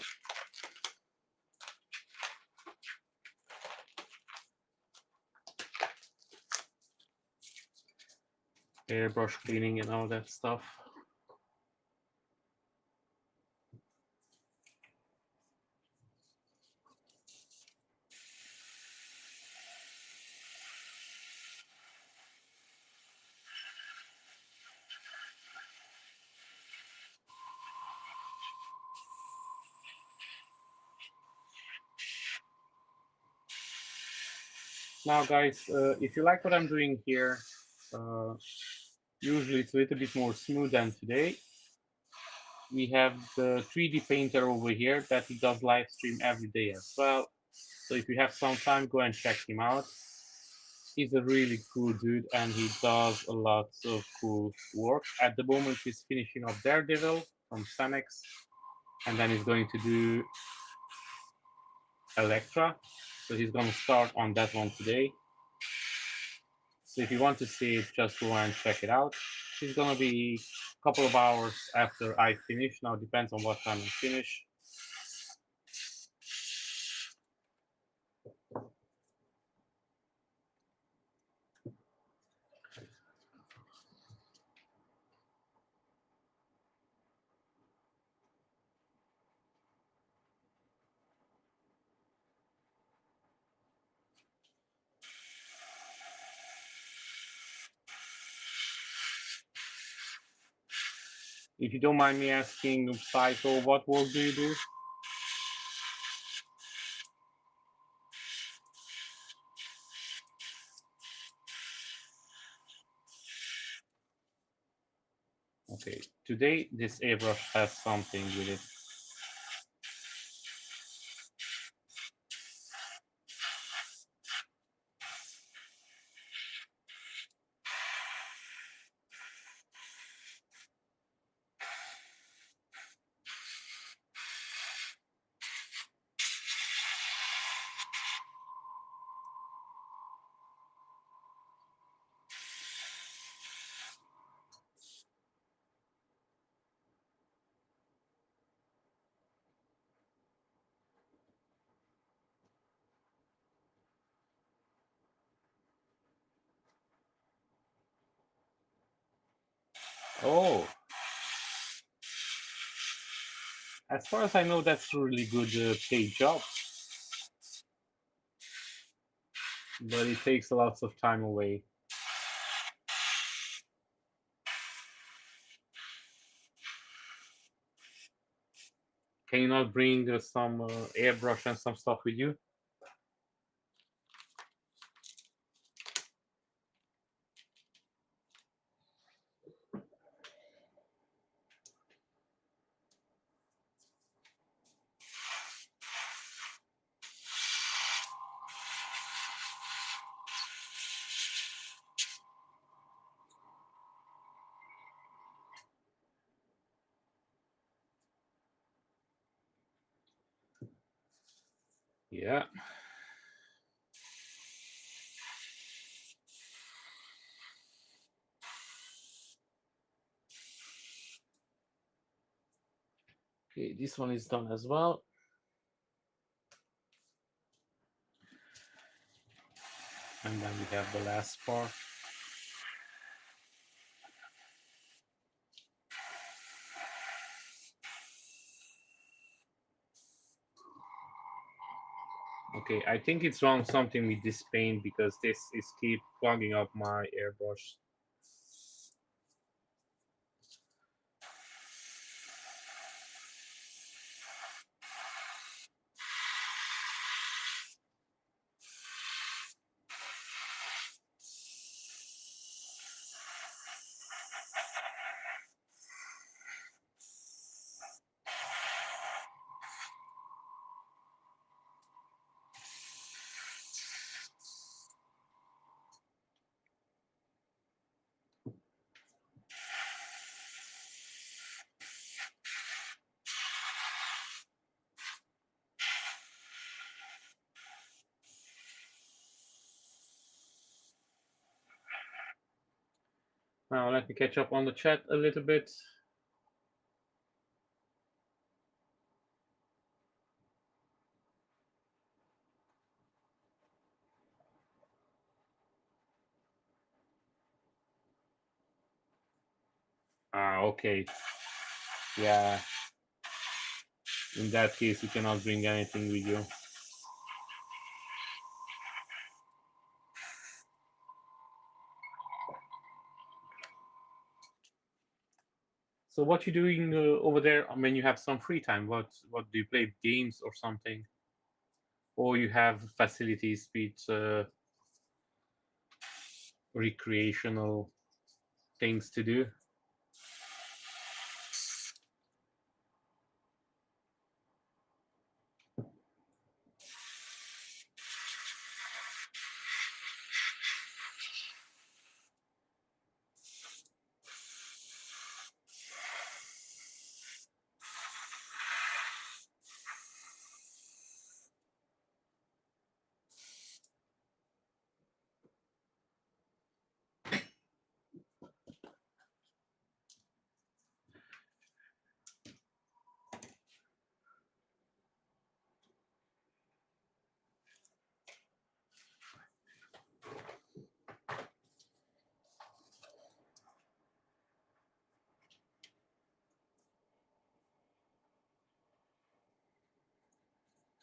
airbrush cleaning and all that stuff. Now guys, if you like what I'm doing here, usually it's a little bit more smooth than today. We have the 3D painter over here that he does live stream every day as well. So if you have some time, go and check him out. He's a really cool dude and he does a lot of cool work. At the moment, he's finishing up Daredevil from Sanex, and then he's going to do Elektra. So he's going to start on that one today. So if you want to see it, just go and check it out. It's going to be a couple of hours after I finish. Now, it depends on what time I finish. If you don't mind me asking, Psycho, what work do you do? Okay, today this airbrush has something with it. Oh, as far as I know, that's a really good paid job, but it takes lots of time away. Can you not bring some airbrush and some stuff with you? Yeah. Okay, this one is done as well. And then we have the last part. Okay, I think it's wrong something with this paint because this is keep clogging up my airbrush. Now let me catch up on the chat a little bit. Okay. Yeah. In that case, you cannot bring anything with you. So what you doing over there when you have some free time? What do you play, games or something? Or you have facilities with recreational things to do?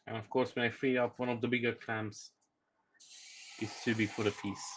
And of course, when I free up one of the bigger clamps, it's too big for the piece.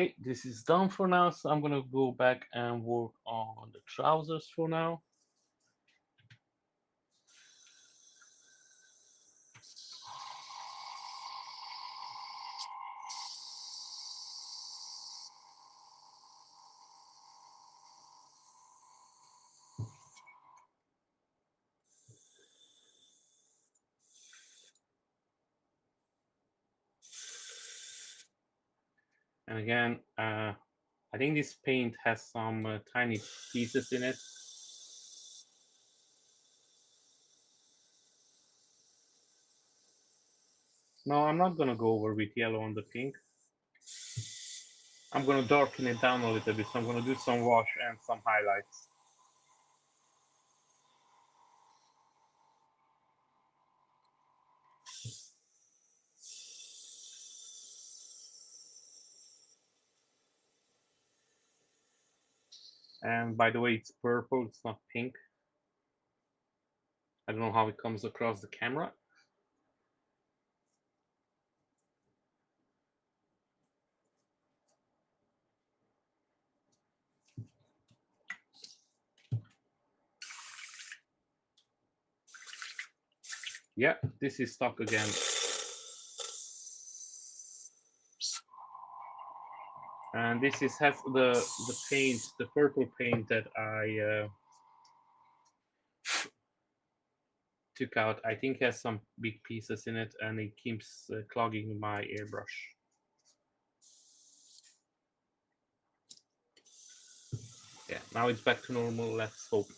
Okay, this is done for now, so I'm gonna go back and work on the trousers for now. And again, I think this paint has some tiny pieces in it. No, I'm not gonna go over with yellow on the pink. I'm gonna darken it down a little bit, so I'm gonna do some wash and some highlights. And by the way, it's purple, it's not pink. I don't know how it comes across the camera. Yeah, this is stuck again. And this has the paint, the purple paint that I took out. I think has some big pieces in it, and it keeps clogging my airbrush. Yeah, now it's back to normal. Let's hope.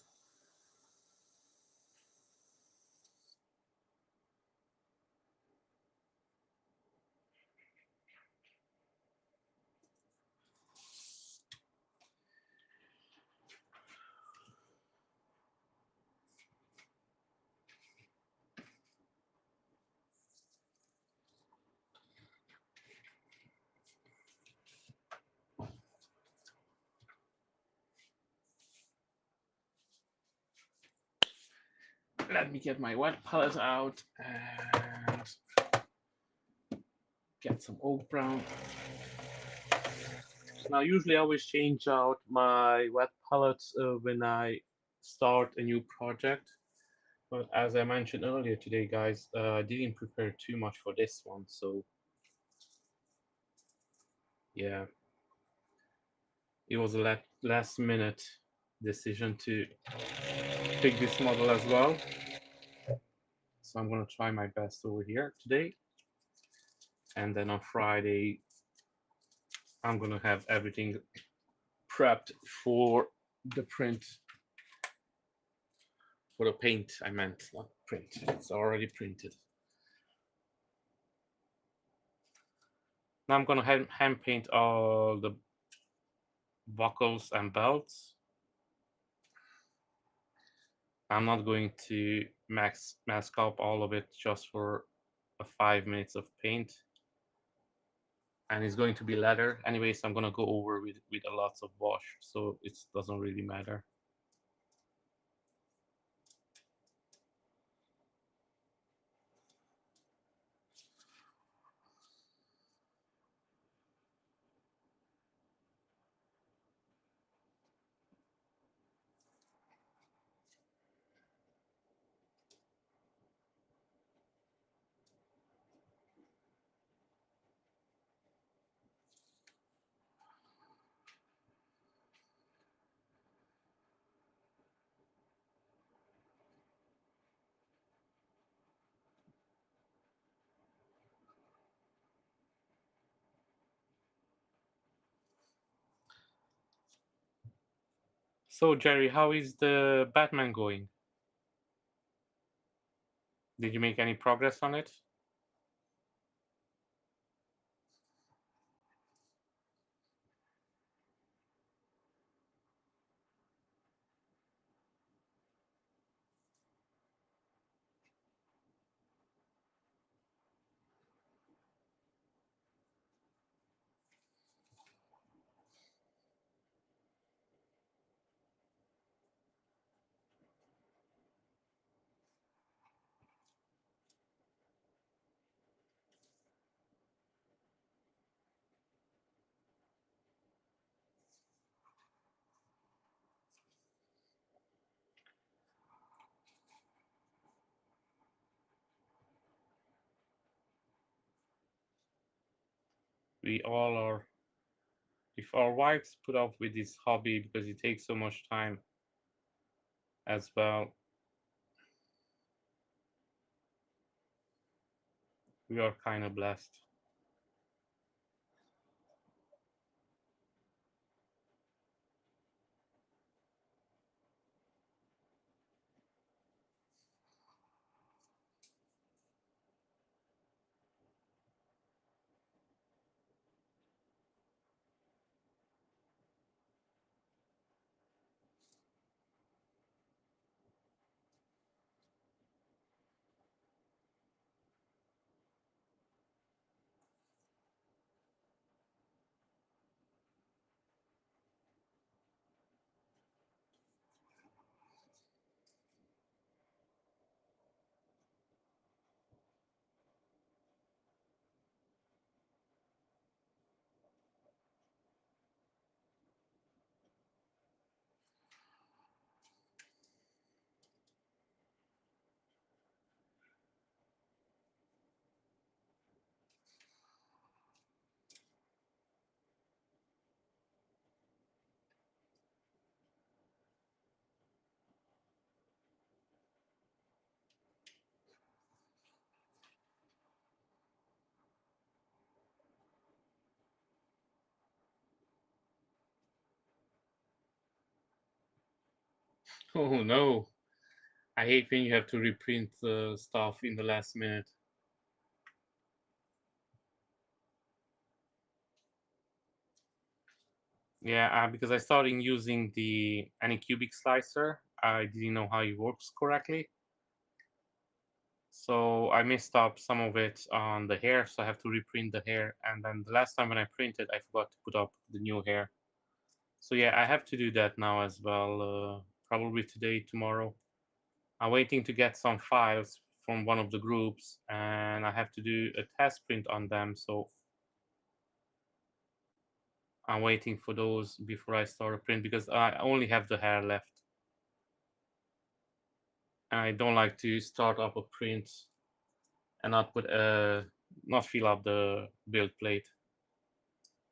Let me get my wet palette out and get some oak brown. Now, usually I always change out my wet palettes when I start a new project. But as I mentioned earlier today, guys, I didn't prepare too much for this one. So, yeah, it was a last minute decision to pick this model as well. So I'm going to try my best over here today. And then on Friday, I'm going to have everything prepped for the print. For the paint, I meant, not print. It's already printed. Now I'm going to hand paint all the buckles and belts. I'm not going to mask up all of it just for 5 minutes of paint. And it's going to be leather. Anyways, I'm going to go over with a lots of wash, so it doesn't really matter. So, Jerry, how is the Batman going? Did you make any progress on it? we all are. If our wives put up with this hobby because it takes so much time as well, we are kind of blessed. Oh no, I hate when you have to reprint the stuff in the last minute. Yeah, because I started using the Anycubic slicer. I didn't know how it works correctly. So I messed up some of it on the hair, so I have to reprint the hair. And then the last time when I printed, I forgot to put up the new hair. So yeah, I have to do that now as well. Probably today, tomorrow. I'm waiting to get some files from one of the groups, and I have to do a test print on them. So I'm waiting for those before I start a print because I only have the hair left. And I don't like to start up a print and not fill up the build plate.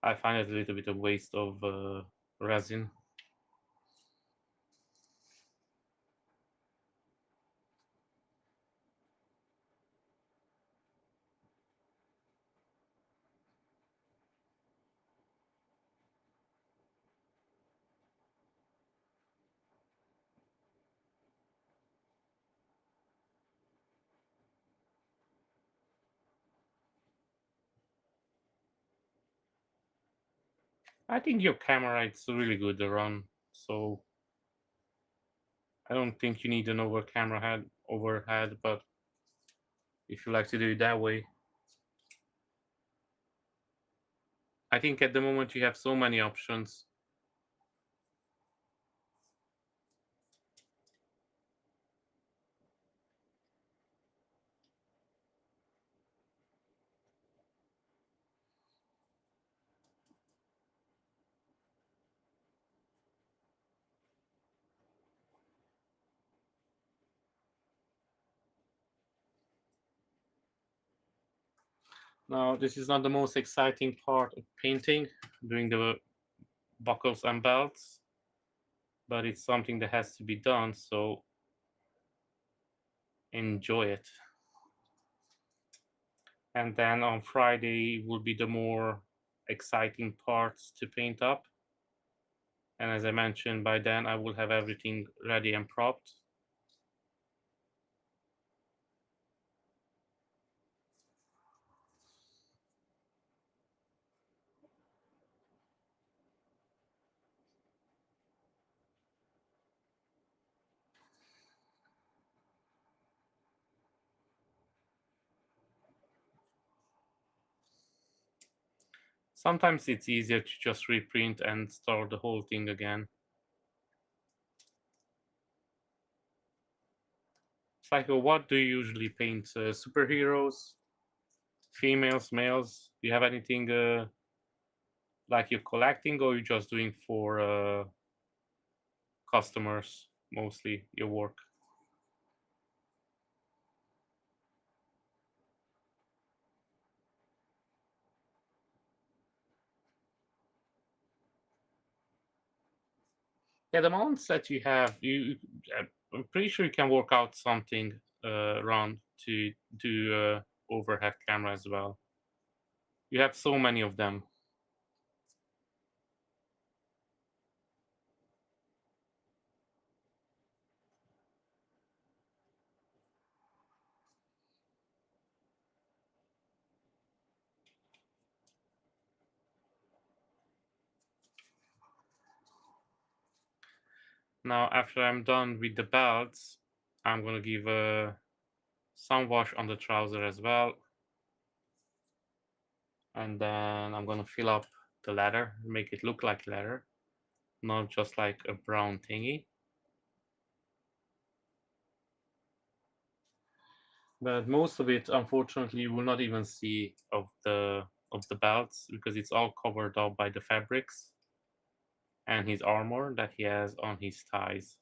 I find it a little bit of waste of resin. I think your camera is really good to run, so I don't think you need an overhead, but if you like to do it that way, I think at the moment you have so many options. Now, this is not the most exciting part of painting, doing the buckles and belts, but it's something that has to be done, so enjoy it. And then on Friday will be the more exciting parts to paint up. And as I mentioned, by then I will have everything ready and propped. Sometimes it's easier to just reprint and start the whole thing again. Psycho, what do you usually paint? Superheroes, females, males? Do you have anything like you're collecting, or you're just doing for customers mostly your work? Yeah, the mounts that you have, I'm pretty sure you can work out something around to do overhead camera as well. You have so many of them. Now, after I'm done with the belts, I'm gonna give some wash on the trouser as well, and then I'm gonna fill up the leather, make it look like leather, not just like a brown thingy. But most of it, unfortunately, you will not even see of the belts because it's all covered up by the fabrics and his armor that he has on his thighs.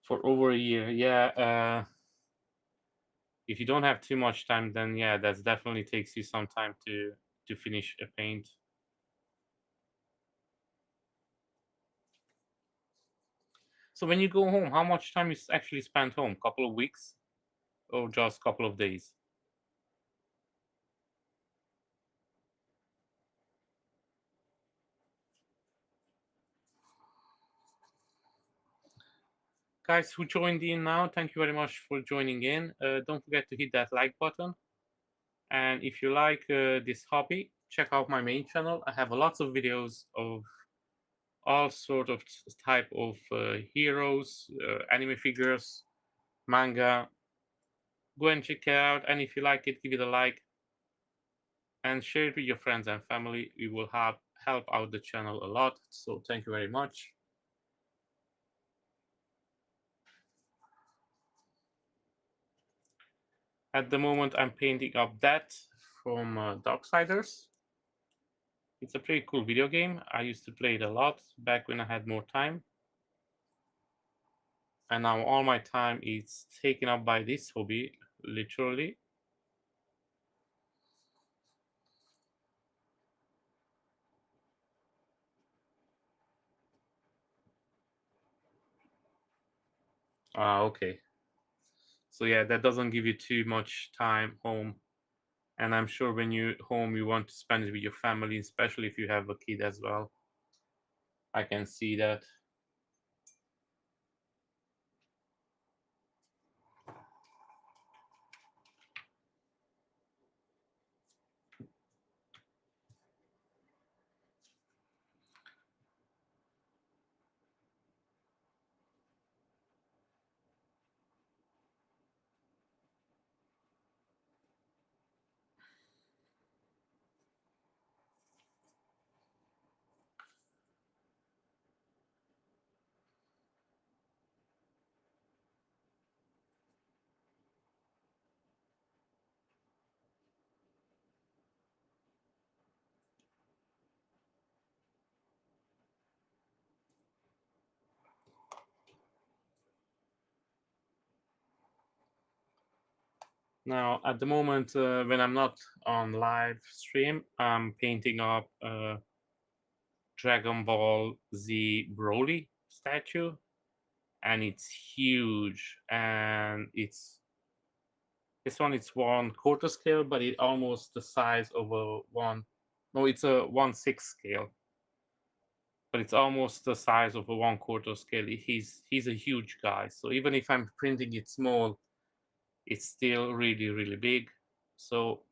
For over a year, yeah. If you don't have too much time, then yeah, that definitely takes you some time to finish a paint. So when you go home, how much time you actually spend home? Couple of weeks or just couple of days? Guys who joined in now, thank you very much for joining in. Don't forget to hit that like button. And if you like this hobby, check out my main channel. I have lots of videos of all sort of type of heroes, anime figures, manga. Go and check it out. And if you like it, give it a like and share it with your friends and family. We will help out the channel a lot. So thank you very much. At the moment, I'm painting up that from Darksiders. It's a pretty cool video game. I used to play it a lot back when I had more time. And now all my time is taken up by this hobby, literally. Ah, okay. So yeah, that doesn't give you too much time home. And I'm sure when you home, you want to spend it with your family, especially if you have a kid as well. I can see that. Now, at the moment, when I'm not on live stream, I'm painting up Dragon Ball Z Broly statue, and it's huge. And it's this one. It's 1/4 scale, but it almost the size of a one. No, it's a 1/6 scale, but it's almost the size of a 1/4 scale. He's a huge guy. So even if I'm printing it small, it's still really big. So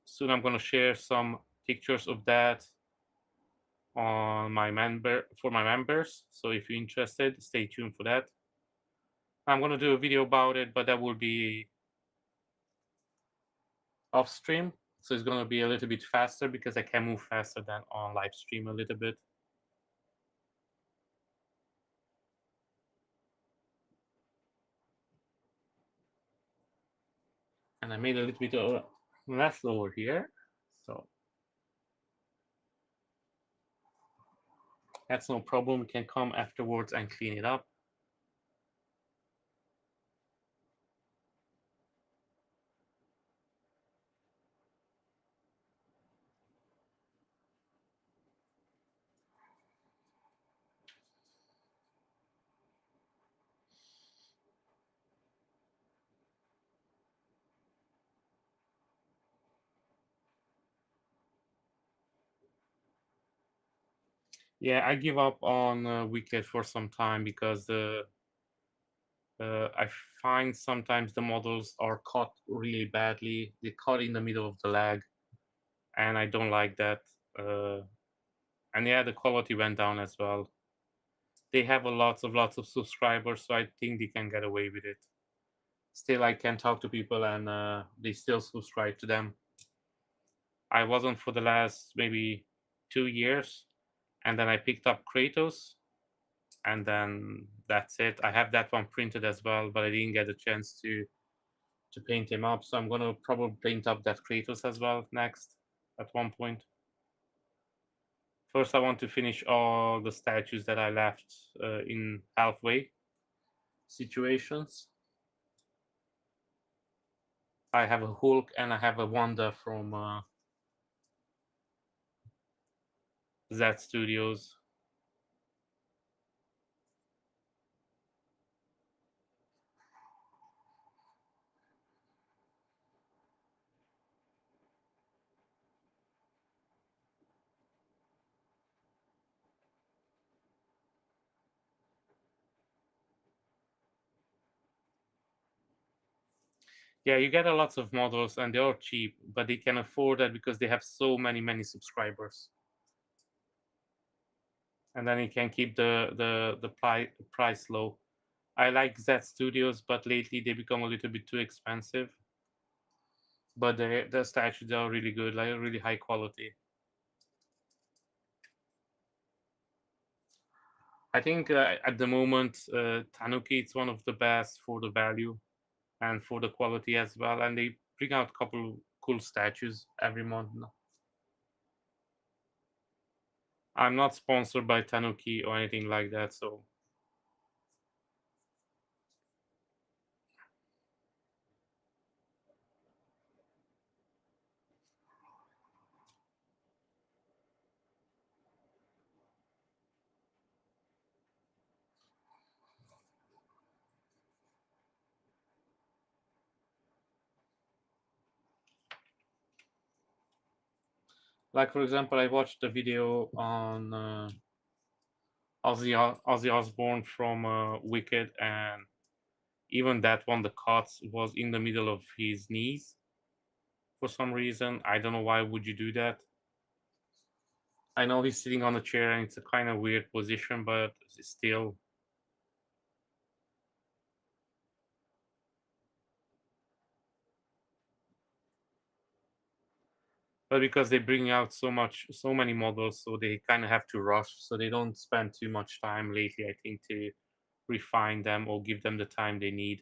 soon I'm gonna share some pictures of that on my members. So if you're interested, stay tuned for that. I'm gonna do a video about it, but that will be off stream. So it's gonna be a little bit faster because I can move faster than on live stream a little bit. And I made a little bit of That's over here. So that's no problem. We can come afterwards and clean it up. Yeah, I give up on Wicked for some time because I find sometimes the models are caught really badly. They caught in the middle of the lag, and I don't like that. Uh, and yeah, the quality went down as well. They have a lots of subscribers, so I think they can get away with it. Still, I can talk to people, and they still subscribe to them. I wasn't for the last maybe 2 years, and then I picked up Kratos, and then that's it. I have that one printed as well, but I didn't get a chance to paint him up. So I'm gonna probably paint up that Kratos as well next at one point. First, I want to finish all the statues that I left in halfway situations. I have a Hulk and I have a Wanda from Z Studios. Yeah, you get a lots of models and they are cheap, but they can afford that because they have so many subscribers, and then you can keep the price low. I like Z Studios, but lately they become a little bit too expensive. But the statues are really good, like really high quality. I think at the moment Tanuki it's one of the best for the value and for the quality as well, and they bring out a couple cool statues every month. I'm not sponsored by Tanuki or anything like that, so like for example, I watched a video on Ozzy Osbourne from Wicked, and even that one, the cuts was in the middle of his knees for some reason. I don't know why would you do that. I know he's sitting on a chair and it's a kind of weird position, but still. But because they bring out so many models, so they kind of have to rush. So they don't spend too much time lately, I think, to refine them or give them the time they need.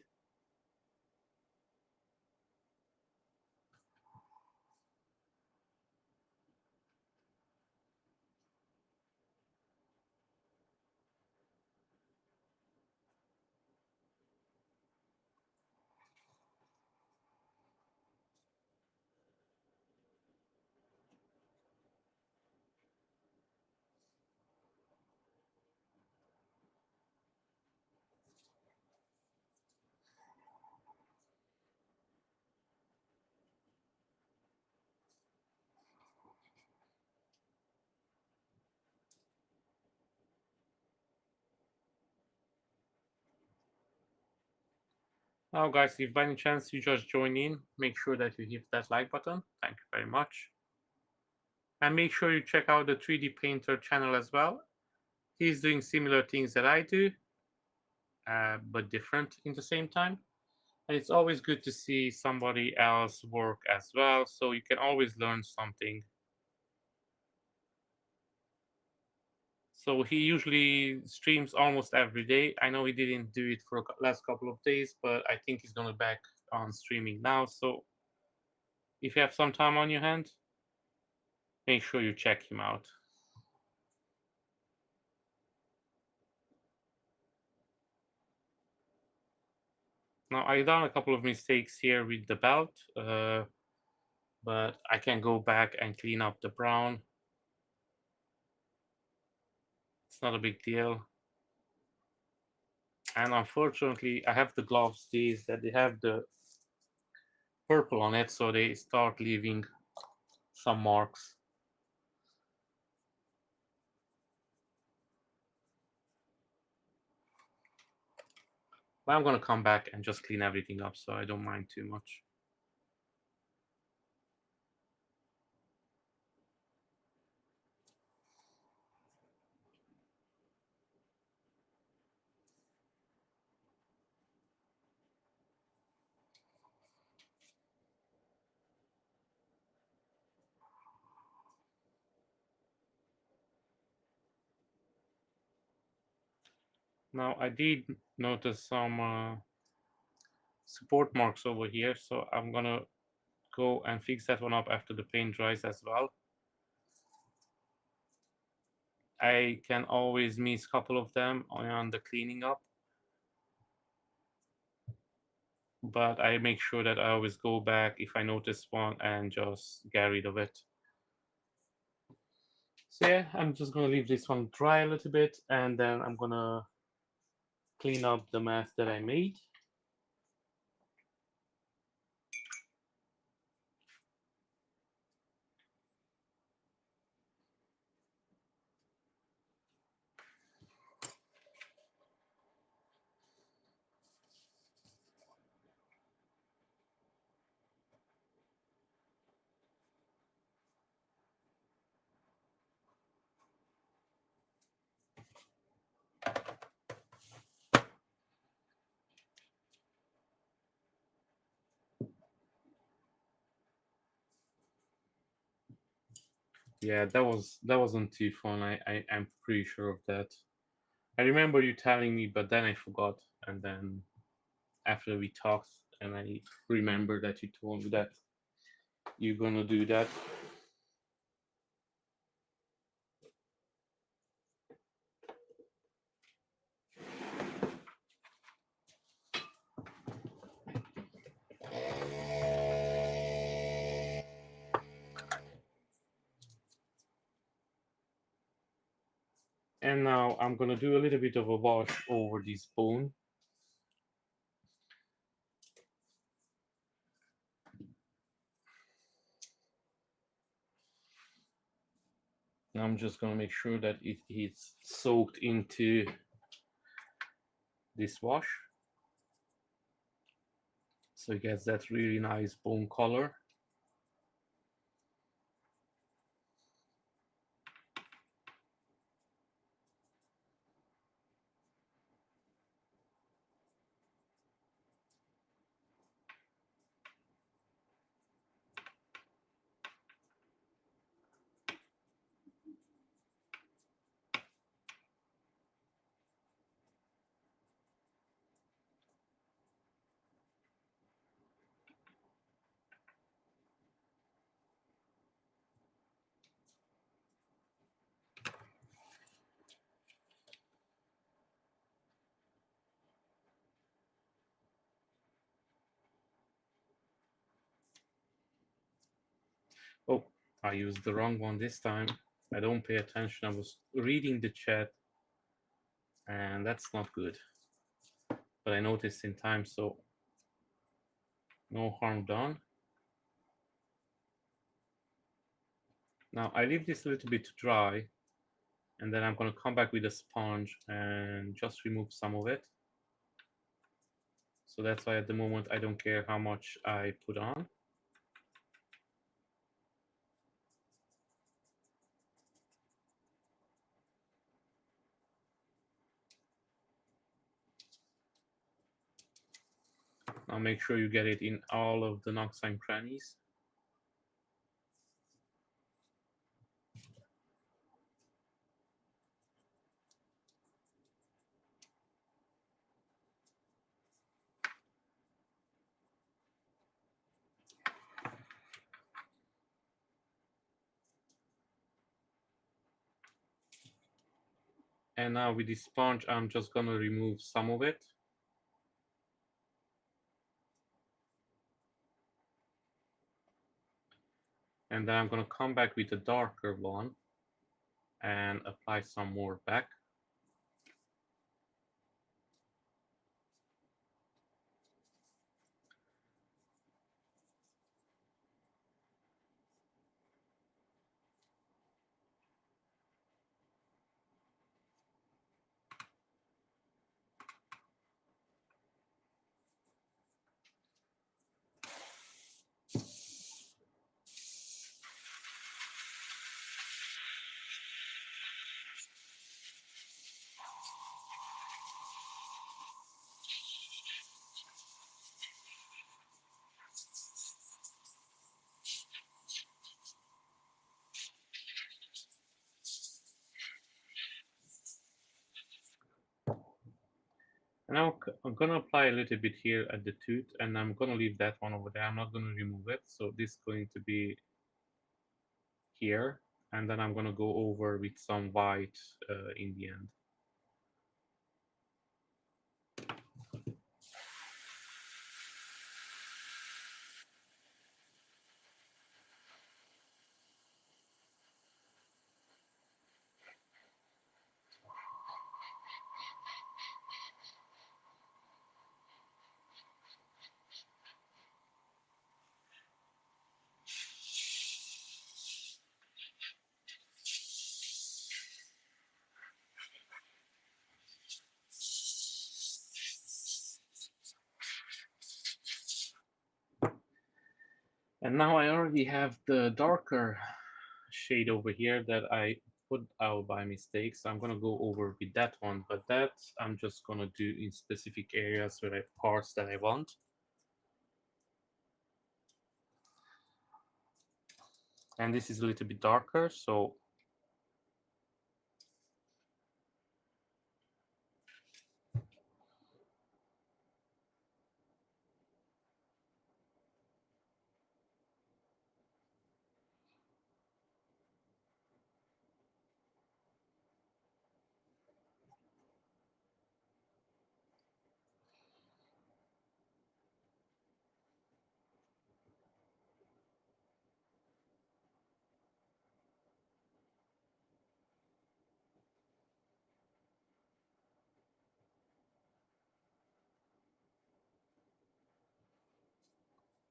Now, guys, if by any chance you just join in, make sure that you hit that like button. Thank you very much. And make sure you check out the 3D Painter channel as well. He's doing similar things that I do, but different in the same time. And it's always good to see somebody else work as well, so you can always learn something. So he usually streams almost every day. I know he didn't do it for the last couple of days, but I think he's gonna back on streaming now. So if you have some time on your hand, make sure you check him out. Now, I've done a couple of mistakes here with the belt, but I can go back and clean up the brown. It's not a big deal. And unfortunately, I have the gloves these that they have the purple on it, so they start leaving some marks. But I'm gonna come back and just clean everything up, so I don't mind too much. Now, I did notice some support marks over here, so I'm gonna go and fix that one up after the paint dries as well. I can always miss a couple of them on the cleaning up, but I make sure that I always go back if I notice one and just get rid of it. So yeah, I'm just gonna leave this one dry a little bit, and then I'm gonna clean up the mess that I made. Yeah, that wasn't too fun. I'm pretty sure of that. I remember you telling me, but then I forgot. And then after we talked, and I remember that you told me that you're gonna do that. And now I'm gonna do a little bit of a wash over this bone. I'm just gonna make sure that it is soaked into this wash, so it gets that really nice bone color. Oh, I used the wrong one this time. I don't pay attention. I was reading the chat, and that's not good. But I noticed in time, so no harm done. Now I leave this a little bit to dry, and then I'm gonna come back with a sponge and just remove some of it. So that's why at the moment I don't care how much I put on. Now make sure you get it in all of the nooks and crannies. And now with this sponge, I'm just gonna remove some of it. And then I'm gonna come back with a darker one and apply some more back. And now I'm gonna apply a little bit here at the tooth, and I'm gonna leave that one over there. I'm not gonna remove it. So this is going to be here, and then I'm gonna go over with some white in the end. And now I already have the darker shade over here that I put out by mistake. So I'm gonna go over with that one, but that I'm just gonna do in specific areas where I have parts that I want. And this is a little bit darker, so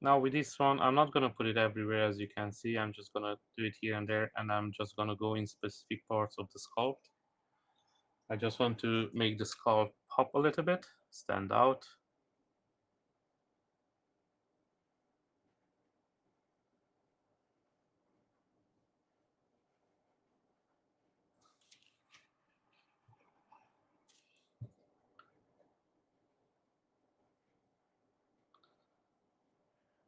now with this one, I'm not gonna put it everywhere, as you can see. I'm just gonna do it here and there, and I'm just gonna go in specific parts of the sculpt. I just want to make the sculpt pop a little bit, stand out.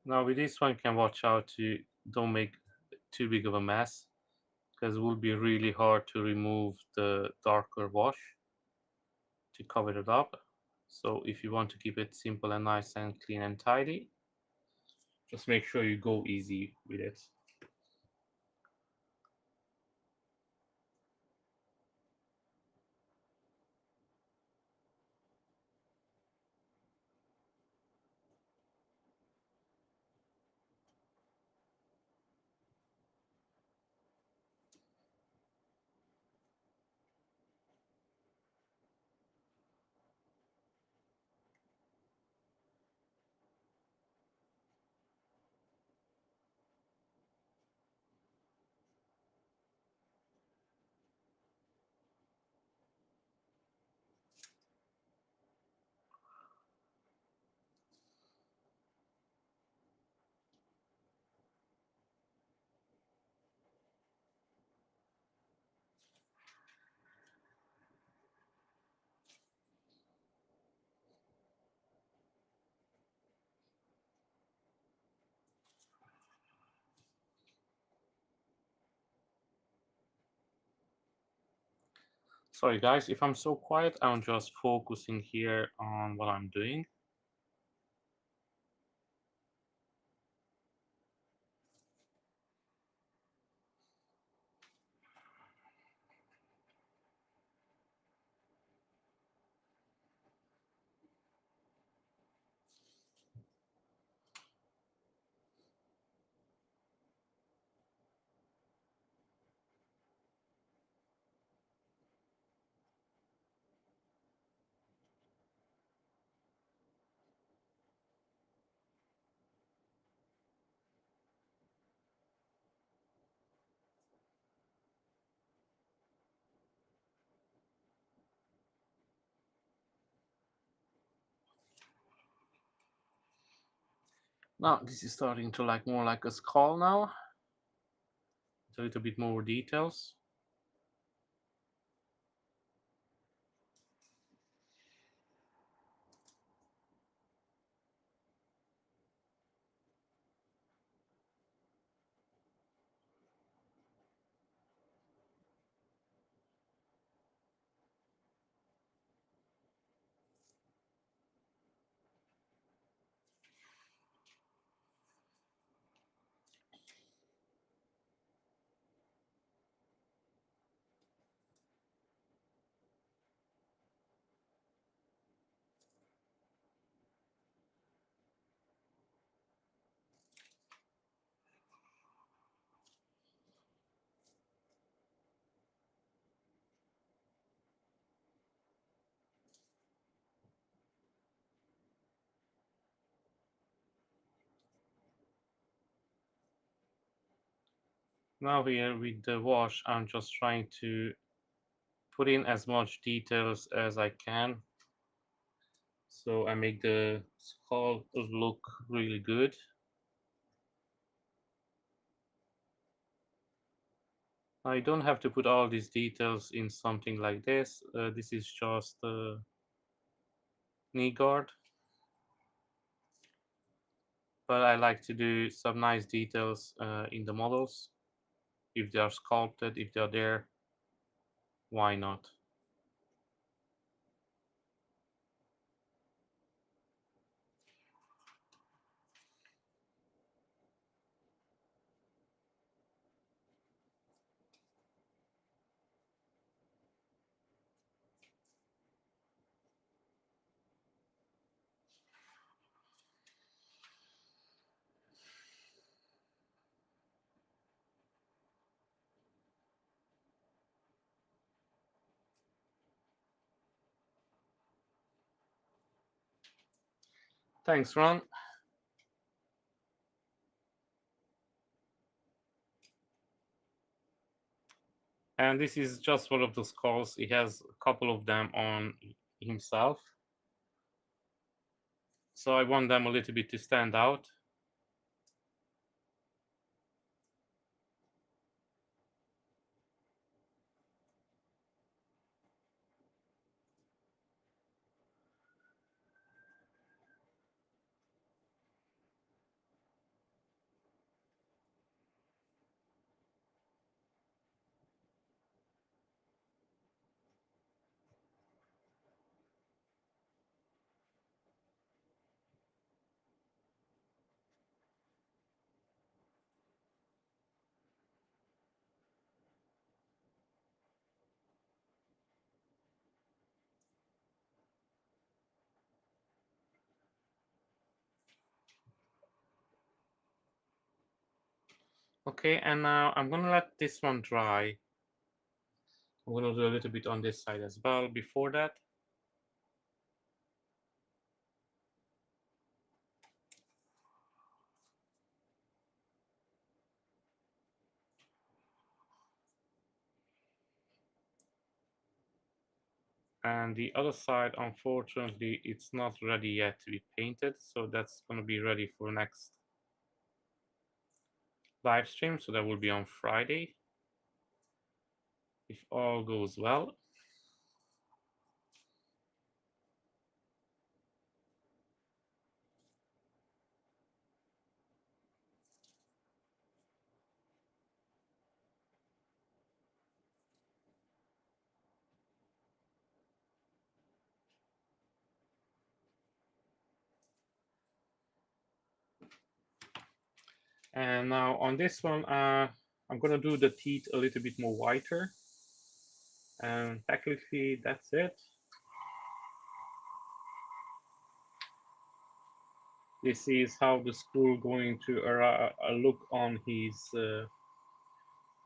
Now with this one, you can watch out to don't make too big of a mess, because it will be really hard to remove the darker wash to cover it up. So if you want to keep it simple and nice and clean and tidy, just make sure you go easy with it. Sorry guys, if I'm so quiet, I'm just focusing here on what I'm doing. Now this is starting to like more like a skull now. It's a little bit more details. Now here with the wash, I'm just trying to put in as much details as I can. So I make the skull look really good. I don't have to put all these details in something like this. This is just a knee guard. But I like to do some nice details in the models. If they are sculpted, if they are there, why not? Thanks, Ron. And this is just one of the skulls. He has a couple of them on himself. So I want them a little bit to stand out. Okay, and now I'm gonna let this one dry. I'm gonna do a little bit on this side as well before that. And the other side, unfortunately, it's not ready yet to be painted, so that's gonna be ready for next live stream. So that will be on Friday, if all goes well. And now on this one, I'm gonna do the teeth a little bit more whiter. And technically, that's it. This is how the screw going to look on his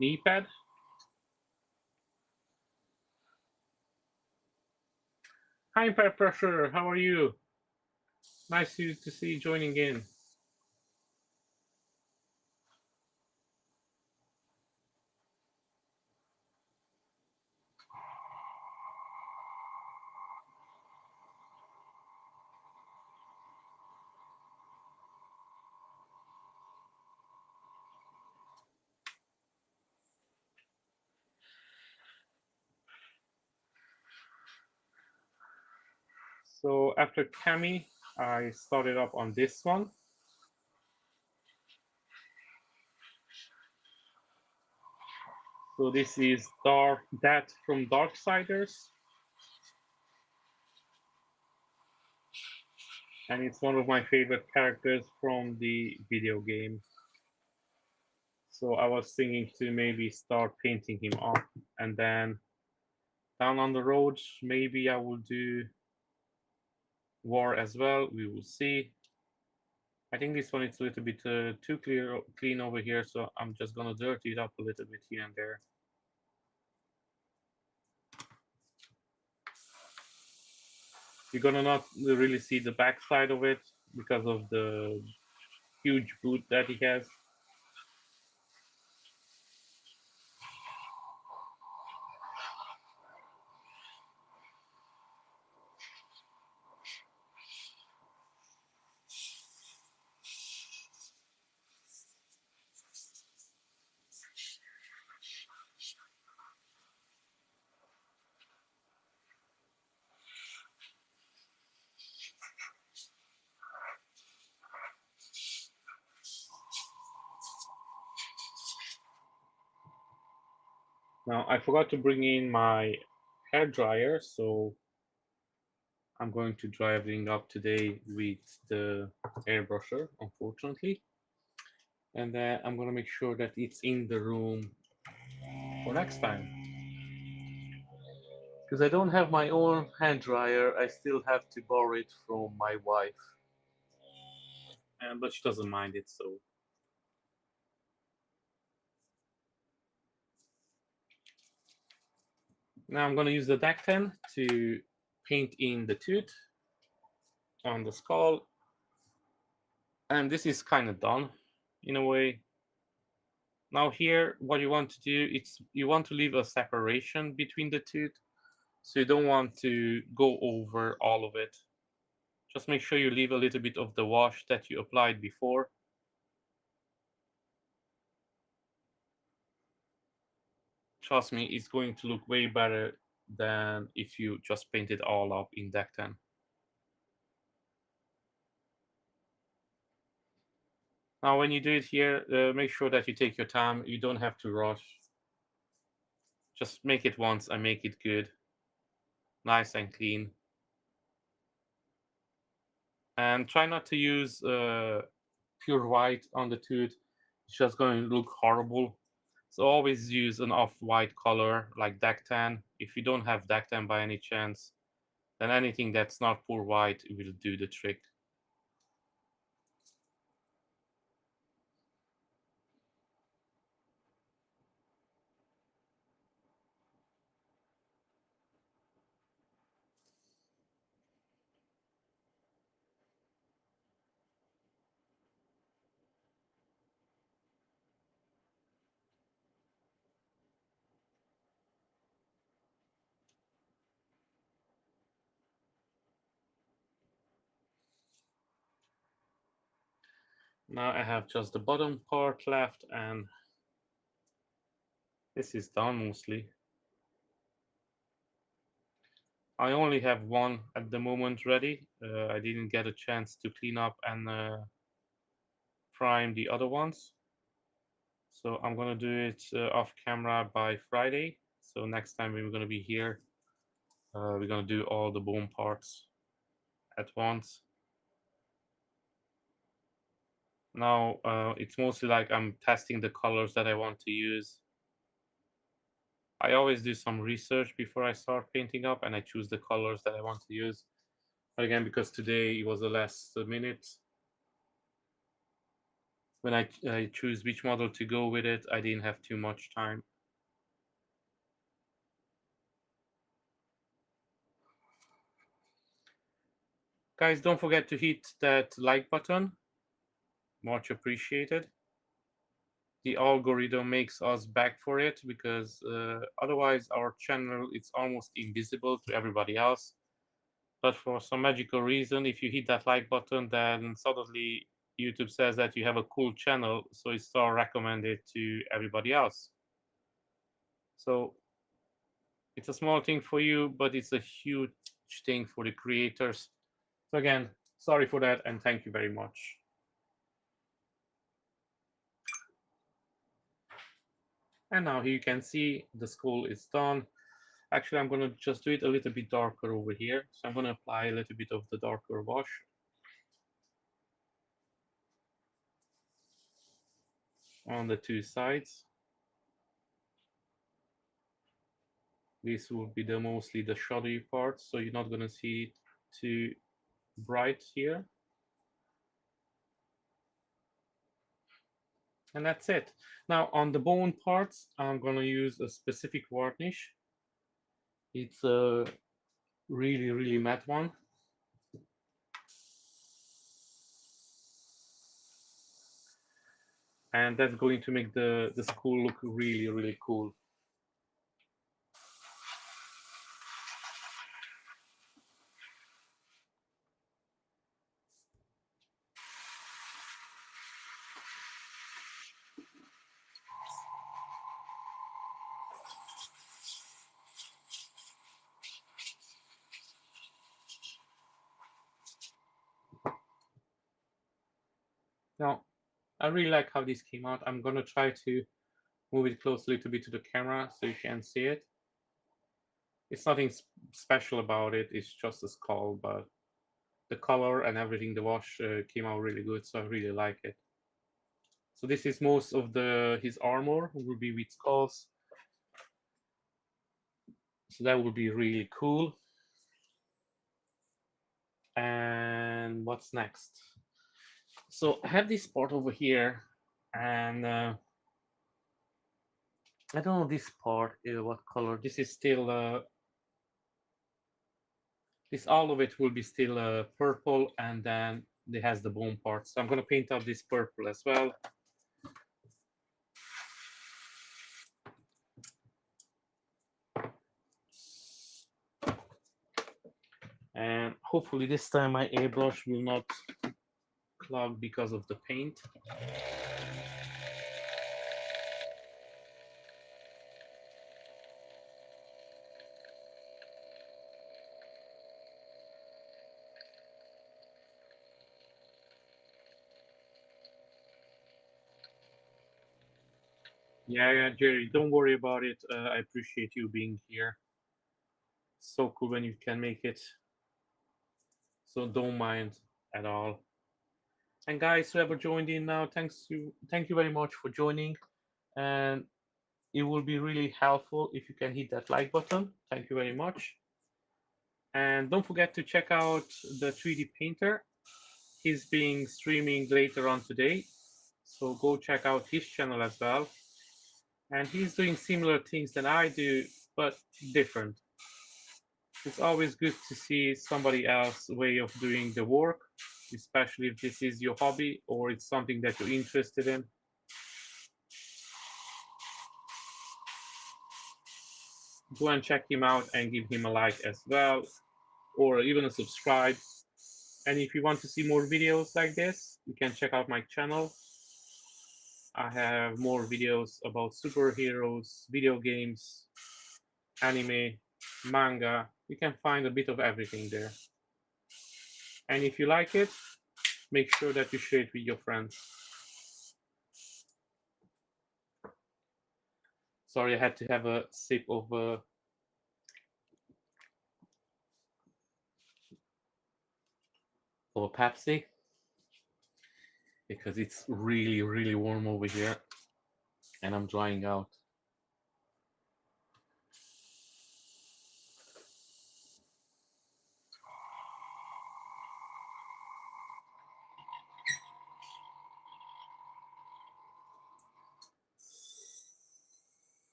knee pad. Hi, Pressure. How are you? Nice to see you joining in. So after Cami, I started up on this one. So this is that from Darksiders. And it's one of my favorite characters from the video game. So I was thinking to maybe start painting him up, and then down on the road, maybe I will do war as well. We will see. I think this one is a little bit too clean over here, so I'm just gonna dirty it up a little bit here and there. You're gonna not really see the backside of it because of the huge boot that he has. Now I forgot to bring in my hair dryer, so I'm going to dry everything up today with the airbrusher, unfortunately. And then I'm gonna make sure that it's in the room for next time. Because I don't have my own hand dryer, I still have to borrow it from my wife. But she doesn't mind it, so. Now I'm gonna use the deck pen to paint in the tooth on the skull. And this is kind of done in a way. Now here, what you want to do, you want to leave a separation between the tooth. So you don't want to go over all of it. Just make sure you leave a little bit of the wash that you applied before. Trust me, it's going to look way better than if you just paint it all up in deck 10. Now when you do it here, make sure that you take your time. You don't have to rush. Just make it once and make it good. Nice and clean. And try not to use pure white on the tooth. It's just going to look horrible. So always use an off-white color like deck 10. If you don't have deck 10 by any chance, then anything that's not pure white will do the trick. Now I have just the bottom part left, and this is done mostly. I only have one at the moment ready. I didn't get a chance to clean up and prime the other ones. So I'm gonna do it off camera by Friday. So next time we're gonna be here, we're gonna do all the bone parts at once. Now it's mostly like I'm testing the colors that I want to use. I always do some research before I start painting up, and I choose the colors that I want to use. But again, because today it was the last minute, when I choose which model to go with it, I didn't have too much time. Guys, don't forget to hit that like button. Much appreciated. The algorithm makes us back for it, because otherwise our channel is almost invisible to everybody else. But for some magical reason, if you hit that like button, then suddenly YouTube says that you have a cool channel, so it starts recommended to everybody else. So it's a small thing for you, but it's a huge thing for the creators. So again, sorry for that, and thank you very much. And now here you can see the skull is done. Actually, I'm gonna just do it a little bit darker over here. So I'm gonna apply a little bit of the darker wash on the two sides. This will be the mostly the shadowy part, so you're not gonna see it too bright here. And that's it. Now on the bone parts, I'm gonna use a specific varnish. It's a really matte one. And that's going to make the skull look really cool. Now, I really like how this came out. I'm gonna try to move it close a little bit to the camera so you can see it. It's nothing special about it. It's just a skull, but the color and everything, the wash came out really good, so I really like it. So this is most of his armor will be with skulls. So that would be really cool. And what's next? So I have this part over here, and I don't know this part, what color. This is still, this all of it will be still purple, and then it has the bone part. So I'm gonna paint up this purple as well. And hopefully this time my airbrush will not clog because of the paint. Yeah, Jerry, don't worry about it. I appreciate you being here. It's so cool when you can make it. So don't mind at all. And guys, whoever joined in now, thank you very much for joining. And it will be really helpful if you can hit that like button. Thank you very much. And don't forget to check out the 3D painter. He's being streaming later on today. So go check out his channel as well. And he's doing similar things than I do, but different. It's always good to see somebody else's way of doing the work, especially if this is your hobby or it's something that you're interested in. Go and check him out and give him a like as well, or even a subscribe. And if you want to see more videos like this, you can check out my channel. I have more videos about superheroes, video games, anime, manga. You can find a bit of everything there. And if you like it, make sure that you share it with your friends. Sorry, I had to have a sip of a Pepsi because it's really warm over here and I'm drying out.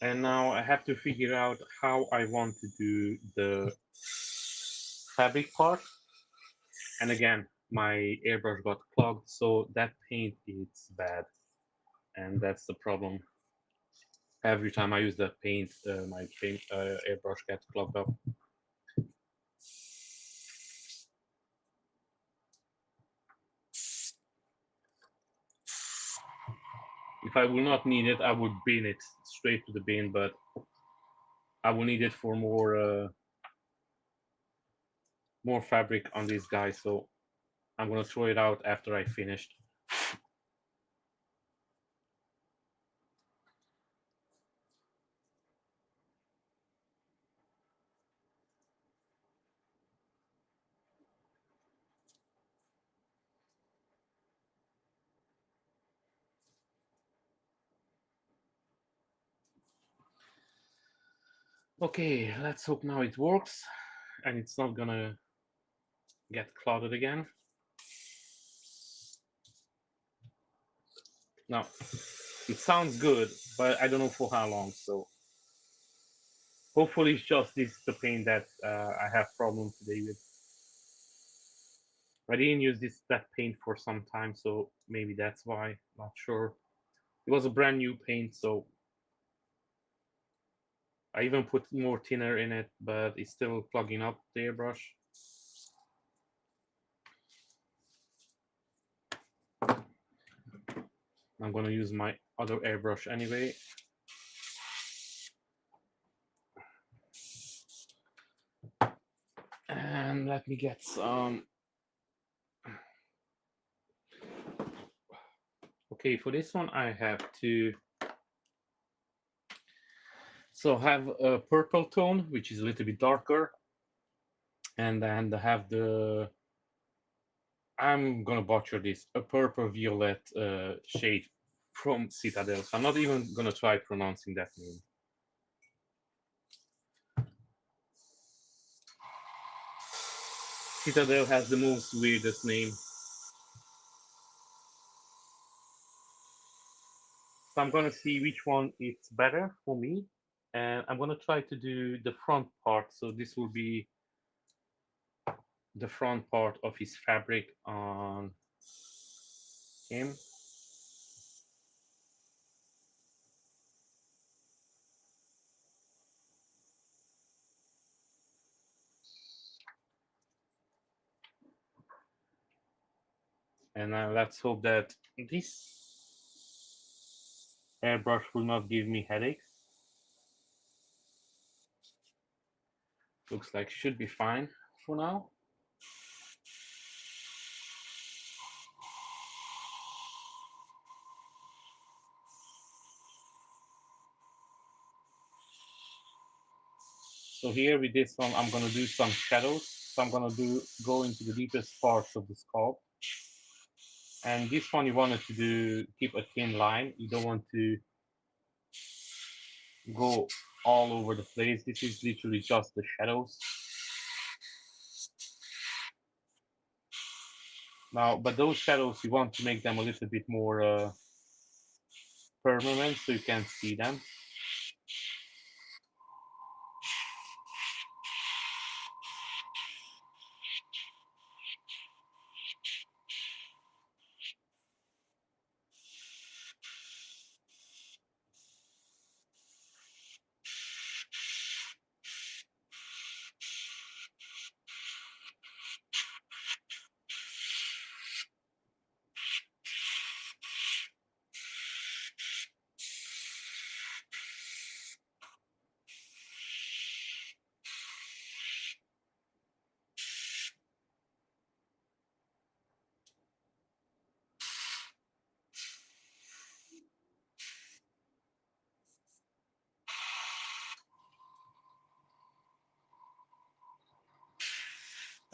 And now I have to figure out how I want to do the fabric part. And again, my airbrush got clogged, so that paint is bad. And that's the problem. Every time I use that paint, my airbrush gets clogged up. If I will not need it, I would bin it straight to the bin, but I will need it for more more fabric on this guy, so I'm gonna throw it out after I finished. Okay, let's hope now it works and it's not gonna get clouded again. Now, it sounds good, but I don't know for how long, so hopefully it's just this the paint that I have problems today with. I didn't use that paint for some time, so maybe that's why. Not sure. It was a brand new paint, so I even put more thinner in it, but it's still plugging up the airbrush. I'm gonna use my other airbrush anyway. And let me get some. Okay, for this one I have to have a purple tone, which is a little bit darker, and then I have the, I'm gonna butcher this, a purple violet shade from Citadel. So I'm not even gonna try pronouncing that name. Citadel has the most weirdest name. So I'm gonna see which one is better for me, and I'm gonna try to do the front part. So this will be the front part of his fabric on him. And let's hope that this airbrush will not give me headaches. Looks like should be fine for now. So here with this one, I'm gonna do some shadows. So I'm gonna go into the deepest parts of the sculpt. And this one you wanted to keep a thin line. You don't want to go all over the place. This is literally just the shadows. Now, but those shadows, you want to make them a little bit more permanent so you can see them.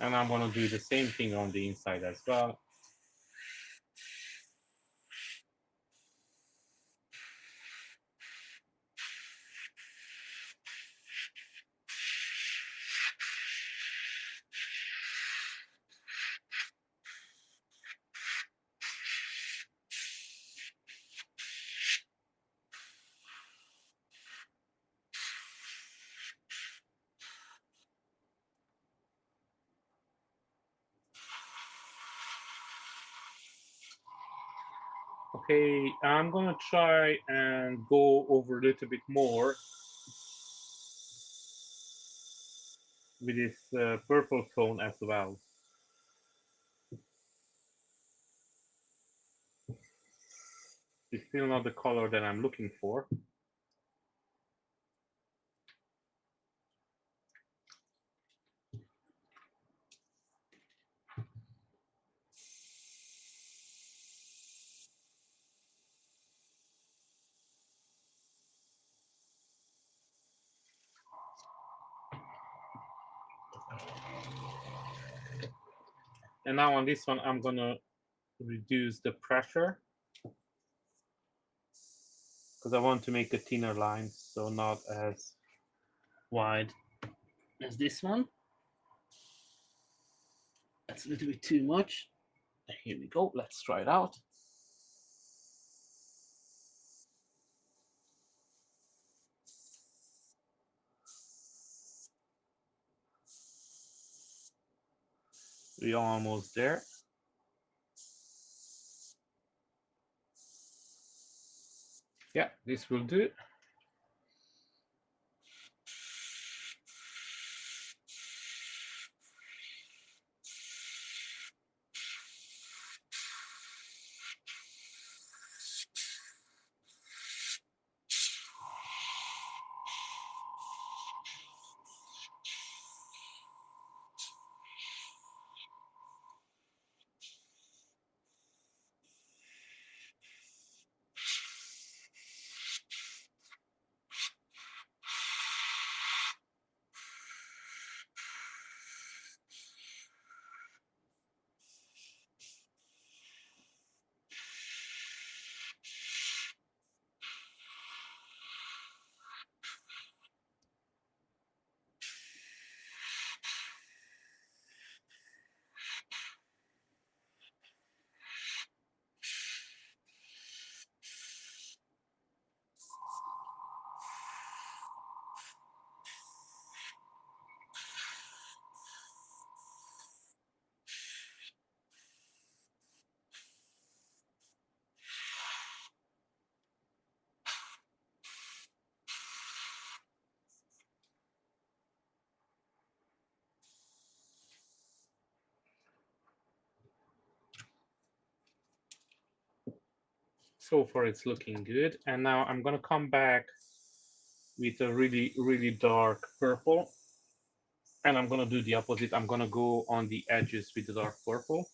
And I'm gonna do the same thing on the inside as well. Okay, I'm gonna try and go over a little bit more with this purple tone as well. It's still not the color that I'm looking for. And now on this one, I'm gonna reduce the pressure because I want to make a thinner line, so not as wide as this one. That's a little bit too much. Here we go. Let's try it out. We're almost there. Yeah, this will do. So far it's looking good. And now I'm gonna come back with a really dark purple. And I'm gonna do the opposite. I'm gonna go on the edges with the dark purple.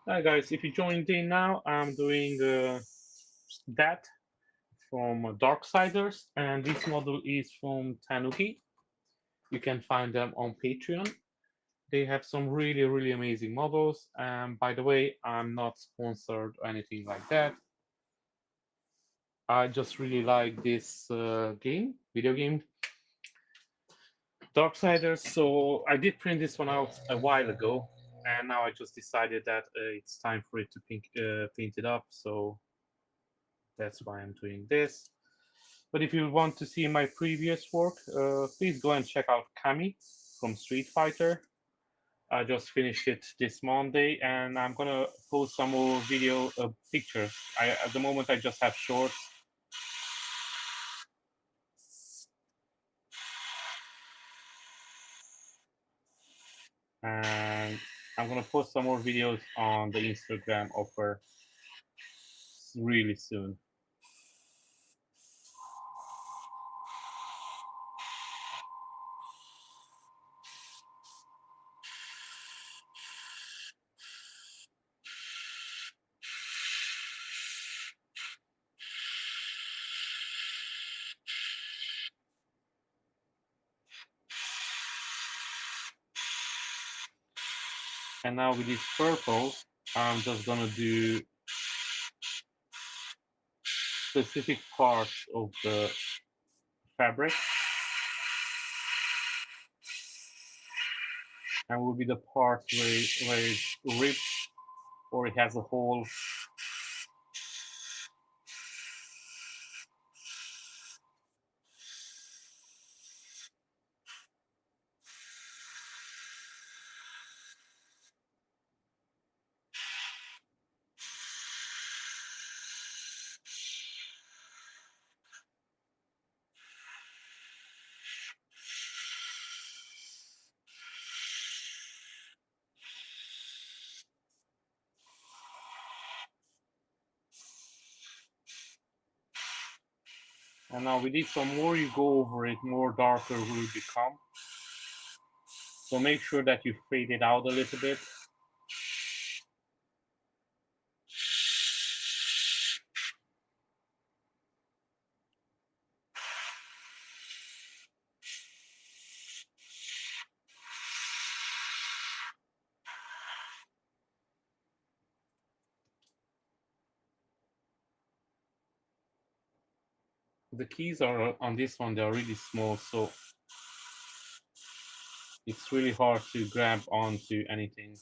Hi guys, if you joined in now, I'm doing that from Darksiders, and this model is from Tanuki. You can find them on Patreon. They have some really amazing models. And by the way, I'm not sponsored or anything like that. I just really like this video game, Darksiders. So I did print this one out a while ago, and now I just decided that it's time for it to paint it up. So that's why I'm doing this. But if you want to see my previous work, please go and check out Kami from Street Fighter. I just finished it this Monday, and I'm gonna post some more video pictures. At the moment I just have shorts. And I'm gonna post some more videos on the Instagram of her really soon. And now with this purple, I'm just gonna do specific parts of the fabric, and will be the parts where it's ripped or it has a hole. And now with this, the more you go over it, more darker will it become. So make sure that you fade it out a little bit. The keys are on this one, they're really small, so it's really hard to grab onto anything.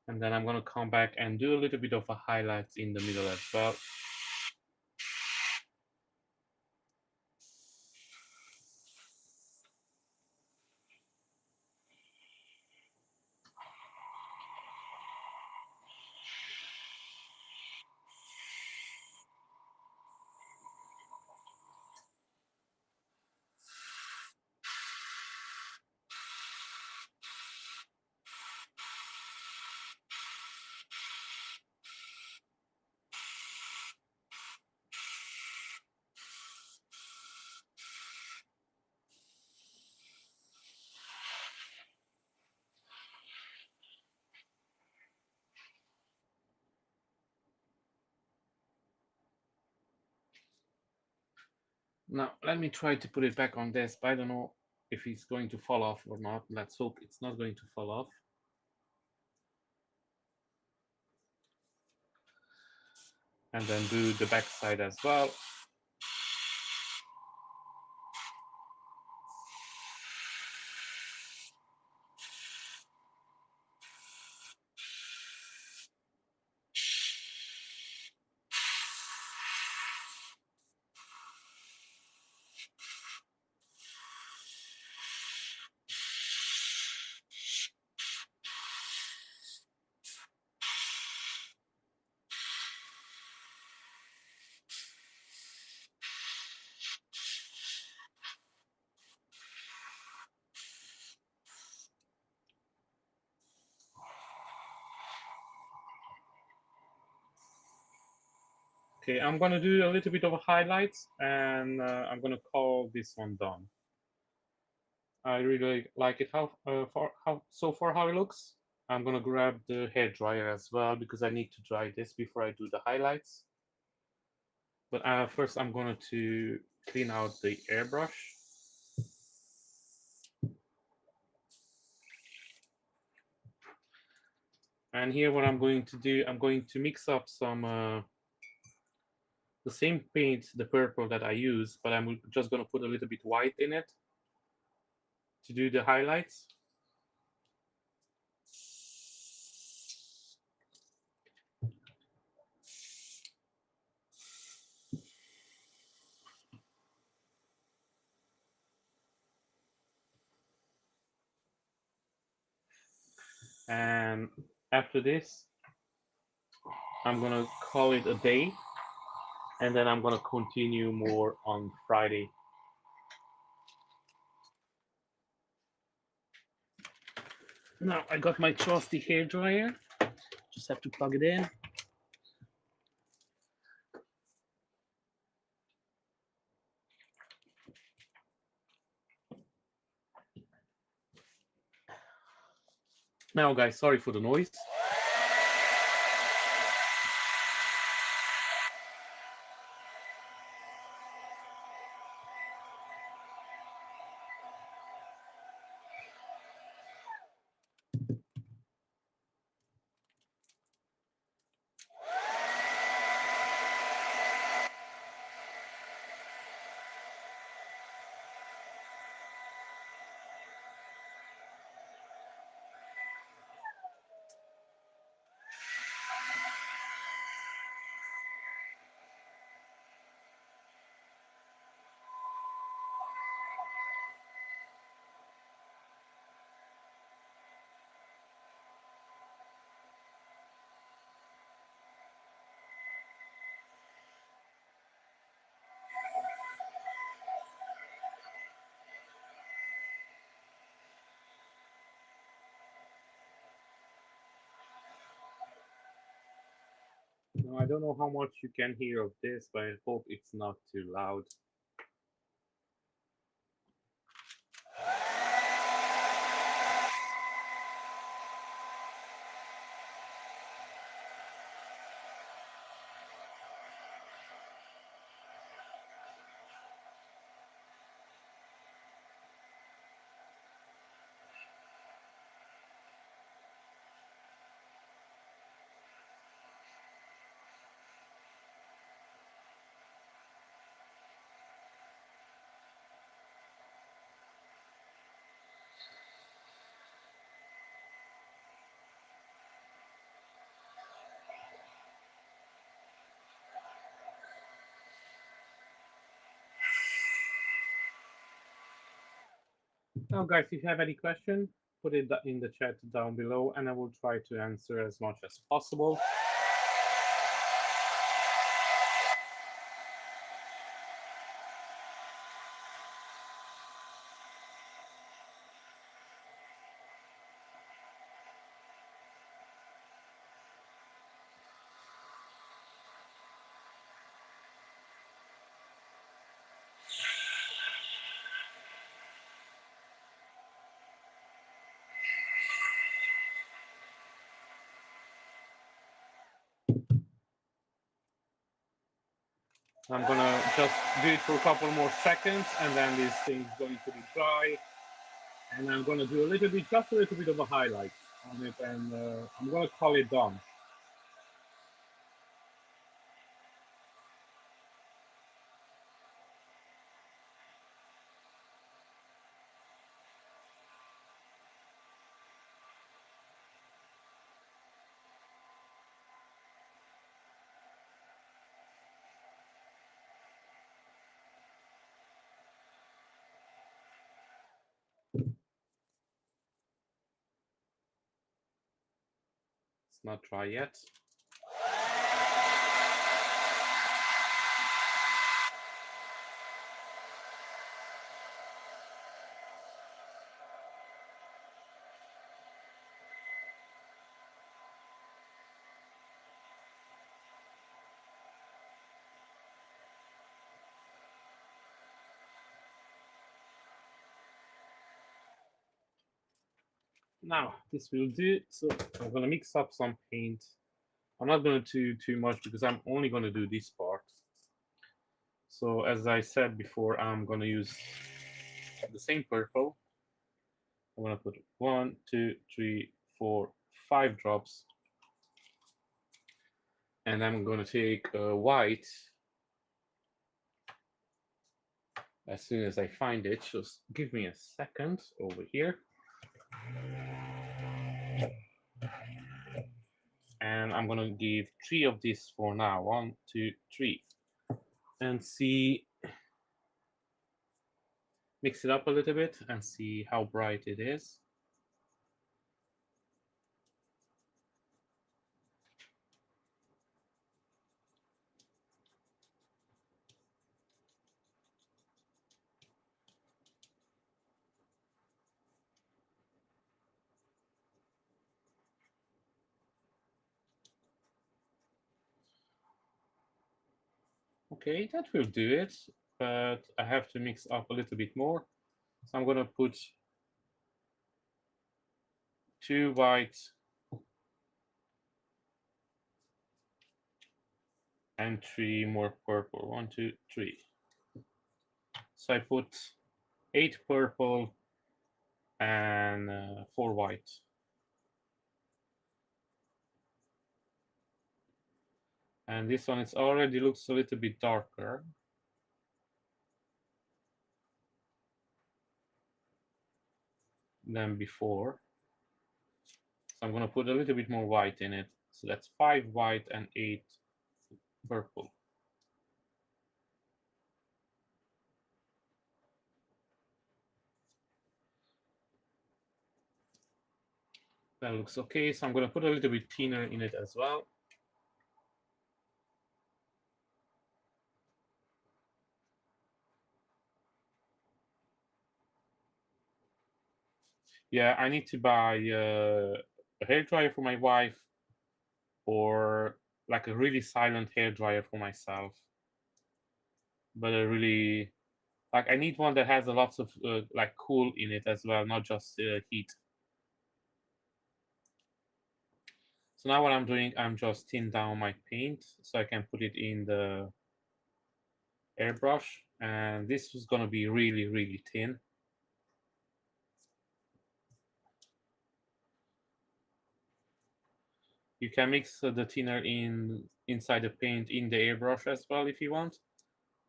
And then I'm gonna come back and do a little bit of a highlights in the middle as well. Now let me try to put it back on this, but I don't know if it's going to fall off or not. Let's hope it's not going to fall off. And then do the back side as well. Okay, I'm gonna do a little bit of highlights, and I'm gonna call this one done. I really like it so far how it looks. I'm gonna grab the hair dryer as well because I need to dry this before I do the highlights. But first I'm going to clean out the airbrush. And here what I'm going to do, I'm going to mix up some the same paint, the purple that I use, but I'm just going to put a little bit white in it to do the highlights. And after this, I'm going to call it a day. And then I'm going to continue more on Friday. Now I got my trusty hair dryer. Just have to plug it in. Now guys, sorry for the noise. Now, I don't know how much you can hear of this, but I hope it's not too loud. Now, guys, if you have any question, put it in the chat down below, and I will try to answer as much as possible. I'm gonna just do it for a couple more seconds, and then this thing is going to be dry. And I'm gonna do a little bit, just a little bit of a highlight on it, and I'm gonna call it done. It's not dry yet. Now this will do. So I'm gonna mix up some paint. I'm not gonna do too much because I'm only gonna do this part. So as I said before, I'm gonna use the same purple. I'm gonna put 1, 2, 3, 4, 5 drops, and I'm gonna take white. As soon as I find it, just give me a second over here. And I'm gonna give 3 of these for now. 1, 2, 3. And see, mix it up a little bit and see how bright it is. Okay, that will do it, but I have to mix up a little bit more. So I'm gonna put 2 white and 3 more purple. 1, 2, 3. So I put 8 purple and 4 white. And this one is already looks a little bit darker than before. So I'm gonna put a little bit more white in it. So that's 5 white and 8 purple. That looks okay. So I'm gonna put a little bit thinner in it as well. Yeah, I need to buy a hair dryer for my wife, or like a really silent hair dryer for myself, but a really like I need one that has a lots of like cool in it as well, not just heat. So now what I'm doing, I'm just thin down my paint so I can put it in the airbrush, and this is gonna be really, really thin. You can mix the thinner inside the paint in the airbrush as well if you want.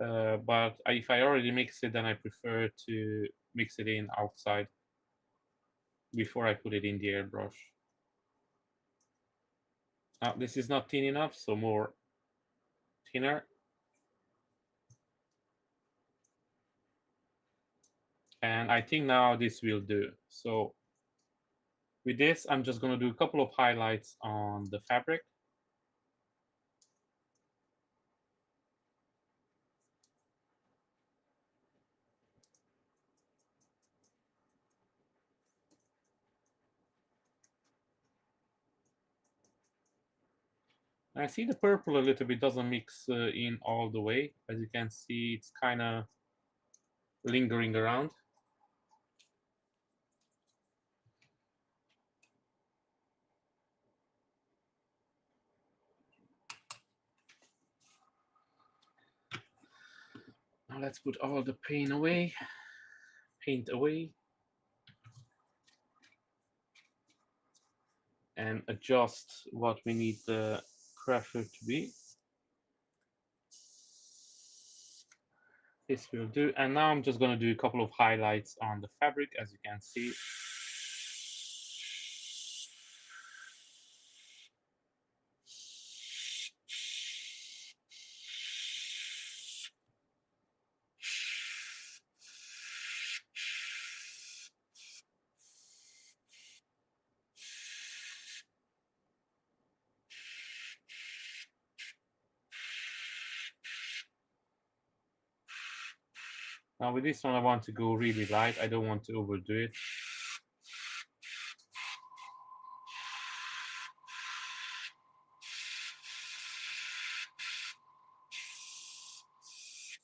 But if I already mix it, then I prefer to mix it in outside before I put it in the airbrush. Now this is not thin enough, so more thinner. And I think now this will do. So with this, I'm just gonna do a couple of highlights on the fabric. I see the purple a little bit doesn't mix in all the way. As you can see, it's kind of lingering around. Now let's put all the paint away. And adjust what we need the pressure to be. This will do. And now I'm just going to do a couple of highlights on the fabric, as you can see. Now with this one, I want to go really light. I don't want to overdo it.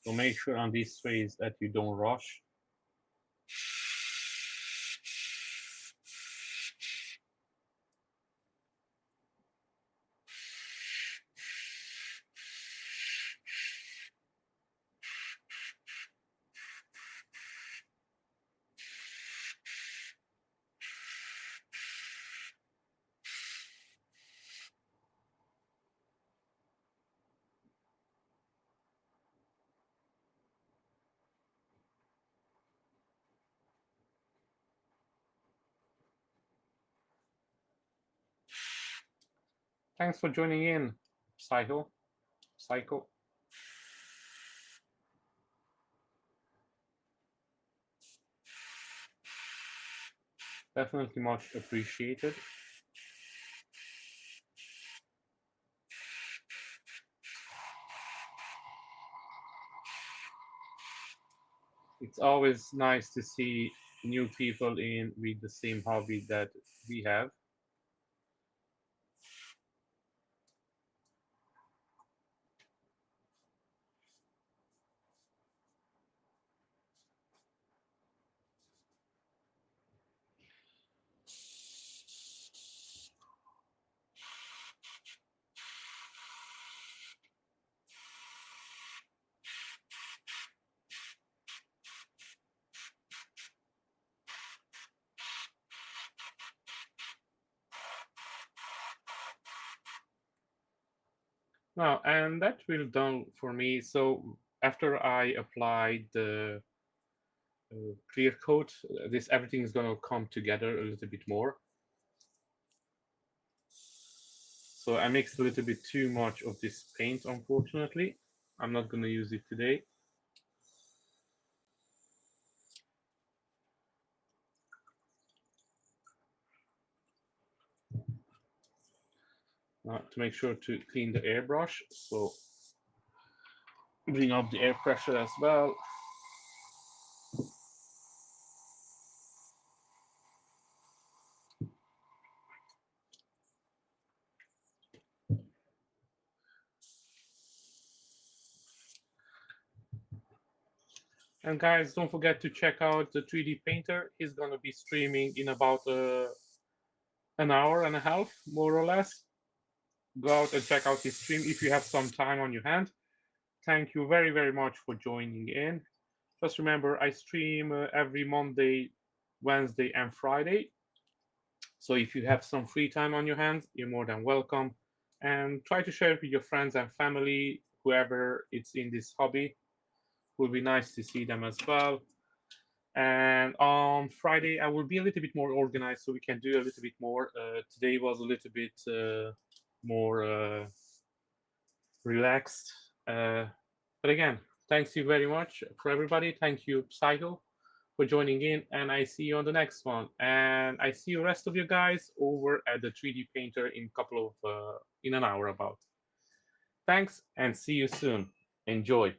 So make sure on these sprays that you don't rush. Thanks for joining in, Psycho. Definitely much appreciated. It's always nice to see new people in with the same hobby that we have. Now, and that will done for me. So after I apply the clear coat, this everything is going to come together a little bit more. So I mixed a little bit too much of this paint, unfortunately. I'm not going to use it today. To make sure to clean the airbrush, so bring up the air pressure as well. And guys, don't forget to check out the 3D painter. He's gonna be streaming in about an hour and a half, more or less. Go out and check out his stream if you have some time on your hand. Thank you very, very much for joining in. Just remember, I stream every Monday, Wednesday, and Friday. So if you have some free time on your hands, you're more than welcome. And try to share it with your friends and family, whoever it's in this hobby. It will be nice to see them as well. And on Friday, I will be a little bit more organized so we can do a little bit more. Today was a little bit more relaxed. Uh, but again, thanks you very much for everybody. Thank you, Psycho, for joining in, and I see you on the next one. And I see the rest of you guys over at the 3D Painter in couple of in an hour about. Thanks, and see you soon. Enjoy.